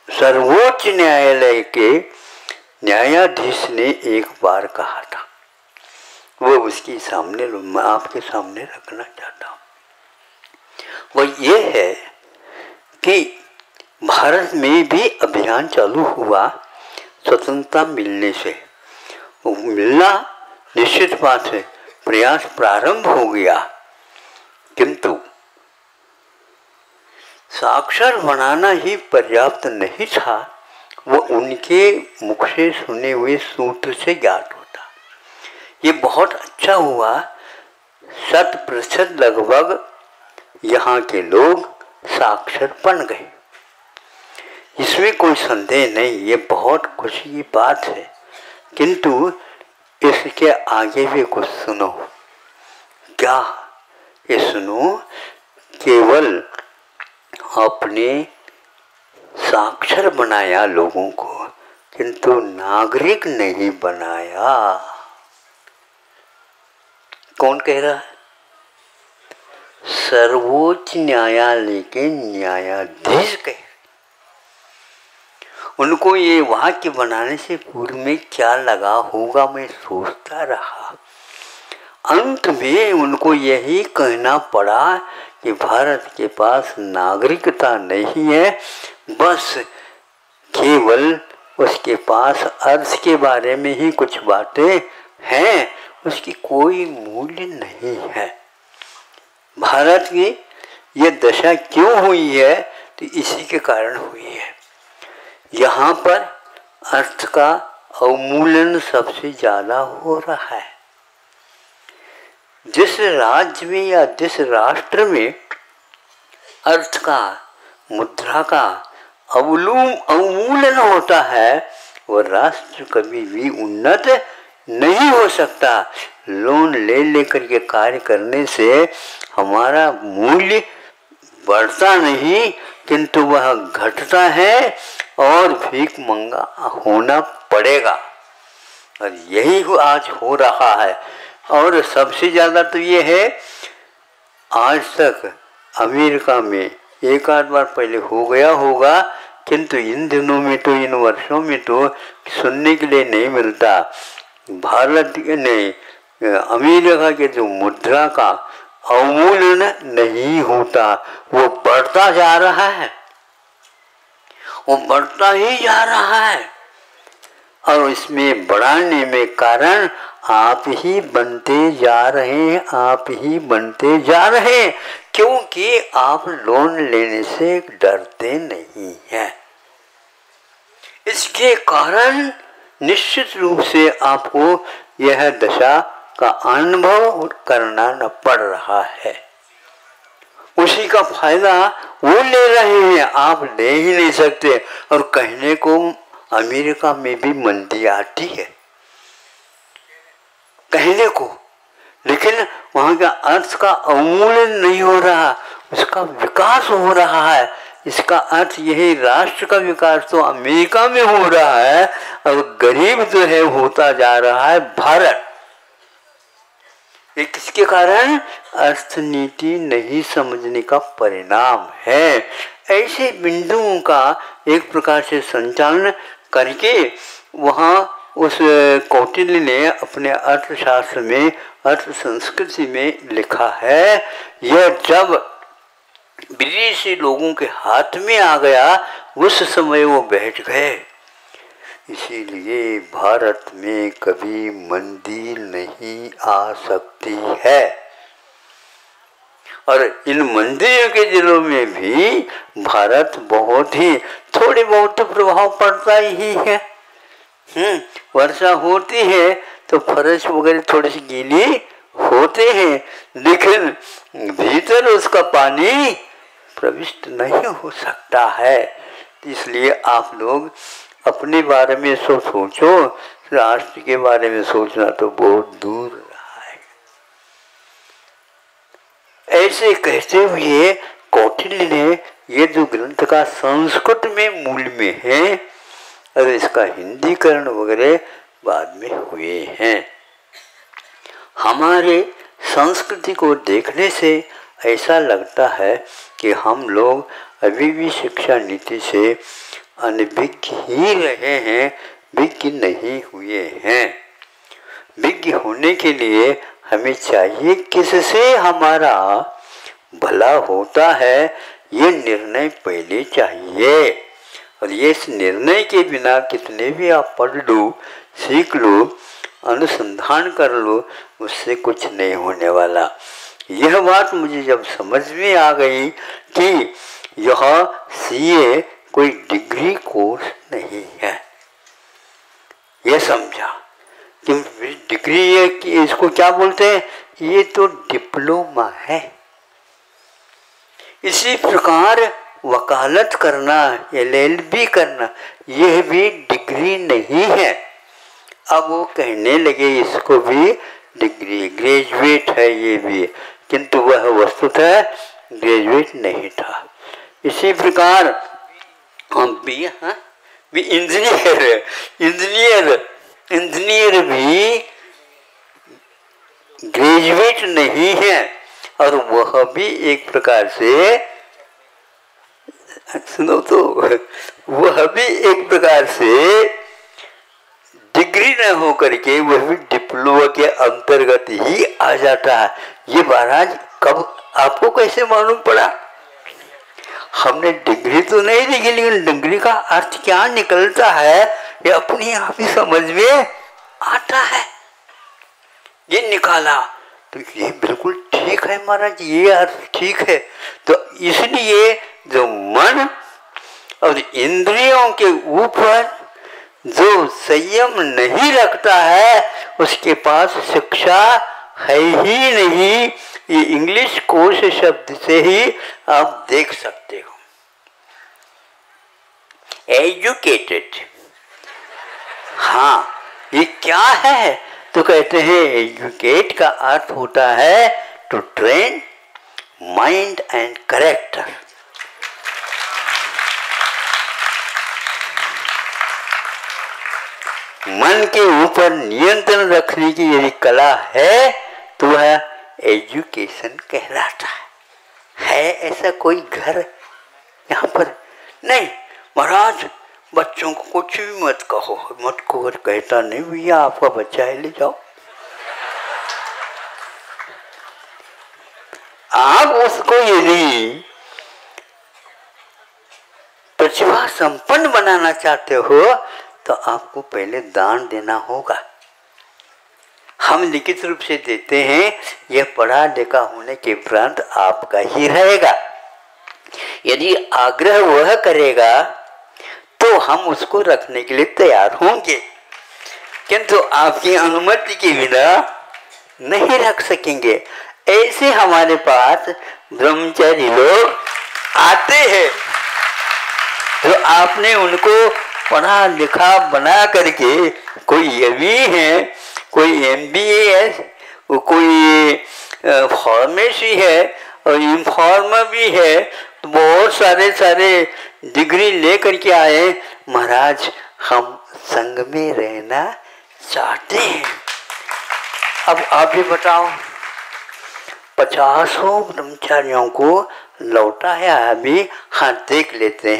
सर्वोच्च न्यायालय के न्यायाधीश ने एक बार कहा था, वो उसके सामने मैं आपके सामने रखना चाहता हूँ। वो ये है कि भारत में भी अभियान चालू हुआ स्वतंत्रता मिलने से, मिलना निश्चित बात है, प्रयास प्रारंभ हो गया, किंतु साक्षर बनाना ही पर्याप्त नहीं था, वो उनके मुख से सुने हुए सूत्र से ज्ञात होता। ये बहुत अच्छा हुआ, 100% लगभग यहाँ के लोग साक्षर बन गए, इसमें कोई संदेह नहीं, ये बहुत खुशी की बात है। किंतु इसके आगे भी कुछ सुनो। क्या? ये सुनो, केवल अपने साक्षर बनाया लोगों को, किंतु नागरिक नहीं बनाया। कौन कह रहा है? सर्वोच्च न्यायालय के न्यायाधीश कह। उनको ये वाक्य बनाने से पूर्व में क्या लगा होगा, मैं सोचता रहा। अंत में उनको यही कहना पड़ा कि भारत के पास नागरिकता नहीं है, बस केवल उसके पास अर्थ के बारे में ही कुछ बातें हैं, उसकी कोई मूल्य नहीं है। भारत की ये दशा क्यों हुई है? तो इसी के कारण हुई है। यहाँ पर अर्थ का अवमूल्यन सबसे ज़्यादा हो रहा है। जिस राज्य में या जिस राष्ट्र में अर्थ का, मुद्रा का अवमूल्यन होता है, वह राष्ट्र कभी भी उन्नत नहीं हो सकता। लोन ले लेकर के कार्य करने से हमारा मूल्य बढ़ता नहीं, किंतु वह घटता है और भीख मंगा होना पड़ेगा। और यही आज हो रहा है। और सबसे ज़्यादा तो ये है, आज तक अमेरिका में एक आध बार पहले हो गया होगा, किंतु इन दिनों में तो, इन वर्षों में तो सुनने के लिए नहीं मिलता। भारत ने, अमेरिका के जो मुद्रा का अवमूल्यन नहीं होता, वो बढ़ता जा रहा है, वो बढ़ता ही जा रहा है। और इसमें बढ़ाने में कारण आप ही बनते जा रहे हैं, आप ही बनते जा रहे हैं, क्योंकि आप लोन लेने से डरते नहीं हैं। इसके कारण निश्चित रूप से आपको यह दशा का अनुभव करना न पड़ रहा है। उसी का फायदा वो ले रहे हैं, आप ले ही नहीं सकते। और कहने को अमेरिका में भी मंदी आती है, कहने को, लेकिन वहाँ का अर्थ का अवमूल्यन नहीं हो रहा, उसका विकास हो रहा है। इसका अर्थ यही, राष्ट्र का विकास तो अमेरिका में हो रहा है और गरीब जो है होता जा रहा है भारत। ये किसके कारण? अर्थनीति नहीं समझने का परिणाम है। ऐसे बिंदुओं का एक प्रकार से संचालन करके वहाँ उस कौटिल्य ने अपने अर्थशास्त्र में, अर्थ संस्कृति में लिखा है, यह जब विदेशी लोगों के हाथ में आ गया, उस समय वो बैठ गए। इसीलिए भारत में कभी मंदी नहीं आ सकती है। और इन मंदियों के दिनों में भी भारत बहुत ही, थोड़ी बहुत प्रभाव पड़ता ही है। वर्षा होती है तो फर्श वगैरह थोड़ी सी गीली होते हैं, लेकिन भीतर उसका पानी प्रविष्ट नहीं हो सकता है। इसलिए आप लोग अपने बारे में सोचो, राष्ट्र के बारे में सोचना तो बहुत दूर रहा है। ऐसे कहते हुए कौटिल्य ने ये जो ग्रंथ का संस्कृत में मूल में है और इसका हिंदीकरण वगैरह बाद में हुए हैं। हमारे संस्कृति को देखने से ऐसा लगता है कि हम लोग अभी भी शिक्षा नीति से अनभिज्ञ ही रहे हैं, विज्ञ नहीं हुए हैं। विज्ञ होने के लिए हमें चाहिए किससे हमारा भला होता है, ये निर्णय पहले चाहिए। और ये इस निर्णय के बिना कितने भी आप पढ़ लो, सीख लो, अनुसंधान कर लो, उससे कुछ नहीं होने वाला। यह बात मुझे जब समझ में आ गई कि यह सीए कोई डिग्री कोर्स नहीं है, यह समझा कि डिग्री ये कि इसको क्या बोलते हैं, ये तो डिप्लोमा है। इसी प्रकार वकालत करना, LLB करना, यह भी डिग्री नहीं है। अब वो कहने लगे इसको भी डिग्री, ग्रेजुएट है ये भी, किंतु वह वस्तुतः ग्रेजुएट नहीं था। इसी प्रकार हम भी इंजीनियर भी ग्रेजुएट नहीं है, और वह भी एक प्रकार से, सुनो तो, वह भी एक प्रकार से डिग्री न हो करके वह भी डिप्लोमा के अंतर्गत ही आ जाता है। ये महाराज कब आपको कैसे मालूम पड़ा? हमने डिग्री तो नहीं देखी, लेकिन डिग्री का अर्थ क्या निकलता है ये अपने आप ही समझ में आता है। ये निकाला तो ये बिल्कुल ठीक है महाराज, ये अर्थ ठीक है। तो इसलिए जो मन और इंद्रियों के ऊपर जो संयम नहीं रखता है उसके पास शिक्षा है ही नहीं। ये इंग्लिश कोश शब्द से ही आप देख सकते हो। एजुकेटेड, हाँ, ये क्या है? तो कहते हैं एजुकेट का अर्थ होता है to train mind and character. मन के ऊपर नियंत्रण रखने की यदि कला है तो वह एजुकेशन कहलाता है। ऐसा कोई घर यहाँ पर नहीं। महाराज बच्चों को कुछ भी मत कहो, मत को कहता नहीं, भैया आपका बच्चा है ले जाओ। आप उसको यदि प्रतिभा संपन्न बनाना चाहते हो तो आपको पहले दान देना होगा। हम लिखित रूप से देते हैं, यह पढ़ा लिखा होने के उपरांत आपका ही रहेगा। यदि आग्रह वह करेगा तो हम उसको रखने के लिए तैयार होंगे, किंतु आपकी अनुमति के बिना नहीं रख सकेंगे। ऐसे हमारे पास ब्रह्मचारी लोग आते हैं तो आपने उनको पढ़ा लिखा बना करके, कोई एमबी है, कोई MBA है, कोई फार्मेसी है और इन्फॉर्मर भी है, तो बहुत सारे डिग्री ले करके आए। महाराज हम संग में रहना चाहते हैं। अब आप भी बताओ, 50 ब्रह्मचारियों को लौटा है अभी, हाँ देख लेते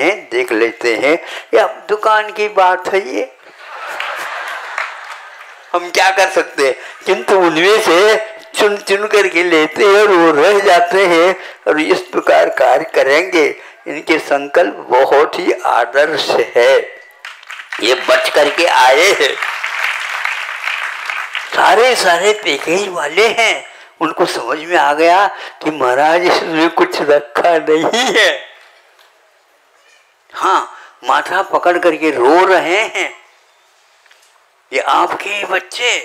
हैं, या दुकान की बात है ये, हम क्या कर सकते हैं। किंतु उनमें से चुन चुन करके लेते हैं और वो रह जाते हैं और इस प्रकार कार्य करेंगे। इनके संकल्प बहुत ही आदर्श है, ये बच करके आए हैं। सारे पैकेज वाले हैं, उनको समझ में आ गया कि महाराज इसमें कुछ रखा नहीं है। हाँ, माथा पकड़ करके रो रहे हैं, ये आपके बच्चे,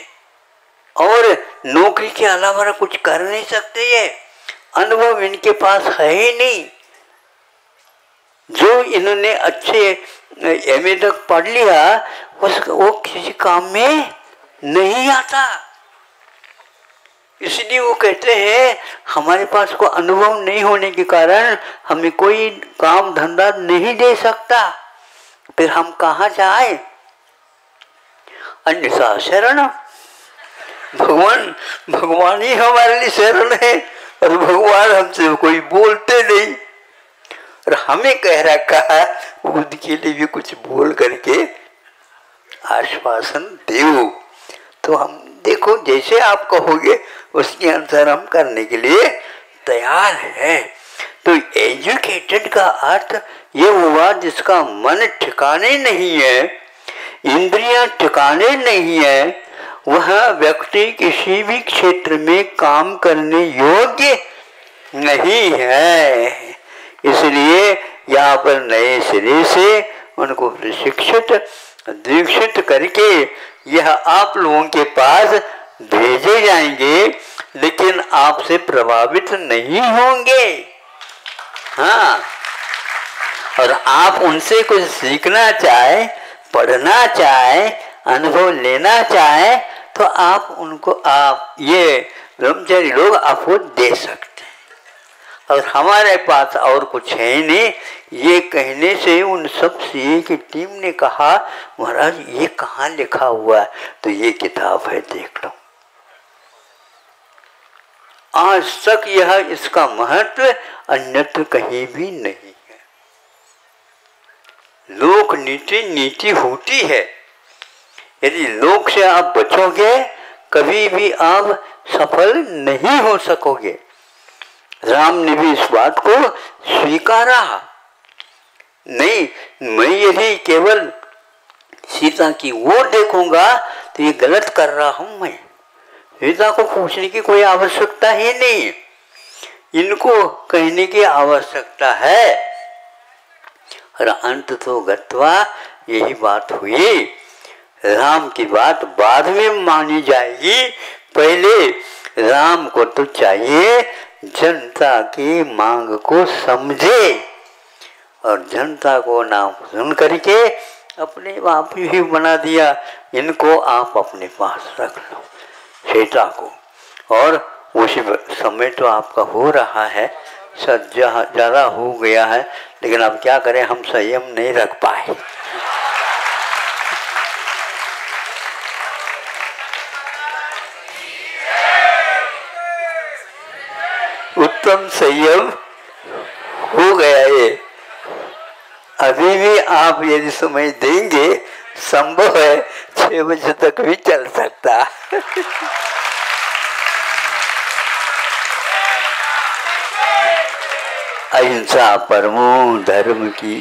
और नौकरी के अलावा कुछ कर नहीं सकते, ये अनुभव इनके पास है ही नहीं। जो इन्होंने अच्छे MA तक पढ़ लिया वो किसी काम में नहीं आता। इसलिए वो कहते हैं हमारे पास को अनुभव नहीं होने के कारण हमें कोई काम धंधा नहीं दे सकता, फिर हम कहाँ जाए। अन्यथा शरण, भगवान ही हमारे लिए शरण है, और भगवान हमसे कोई बोलते नहीं, और हमें कह रखा है उनके लिए भी कुछ बोल करके आश्वासन दो। तो हम देखो जैसे आप कहोगे उसके अनुसार हम करने के लिए तैयार है। तो एजुकेटेड का अर्थ ये हुआ जिसका मन ठिकाने नहीं है, इंद्रियां ठिकाने नहीं है, वह व्यक्ति किसी भी क्षेत्र में काम करने योग्य नहीं है। इसलिए यहाँ पर नए सिरे से उनको प्रशिक्षित दीक्षित करके यह आप लोगों के पास भेजे जाएंगे, लेकिन आपसे प्रभावित नहीं होंगे। हाँ, और आप उनसे कुछ सीखना चाहे, पढ़ना चाहे, अनुभव लेना चाहे तो आप उनको, आप ये ब्रह्मचारी लोग आपको दे सकते हैं। और हमारे पास और कुछ है नहीं। ये कहने से उन सब सीए की टीम ने कहा, महाराज ये कहाँ लिखा हुआ है? तो ये किताब है, देख लो। आज तक यह इसका महत्व अन्यत्र कहीं भी नहीं है। लोक नीति नीति होती है। यदि लोक से आप बचोगे कभी भी आप सफल नहीं हो सकोगे। राम ने भी इस बात को स्वीकारा। नहीं, मैं यदि केवल सीता की ओर देखूंगा तो ये गलत कर रहा हूं। मैं सीता को पूछने की कोई आवश्यकता ही नहीं, इनको कहने की आवश्यकता है। और अंत तो गत्वा यही बात हुई। राम की बात बाद में मानी जाएगी, पहले राम को तो चाहिए जनता की मांग को समझे और जनता को नाम सुन करके अपने आप ही बना दिया। इनको आप अपने पास रख लो, सीता को। और उसी समय तो आपका हो रहा है, ज़्यादा हो गया है, लेकिन अब क्या करें, हम संयम नहीं रख पाए। उत्तम संयम हो गया ये। अभी भी आप यदि समय देंगे, संभव है 6 बजे तक भी चल सकता। अहिंसा परमो धर्म की।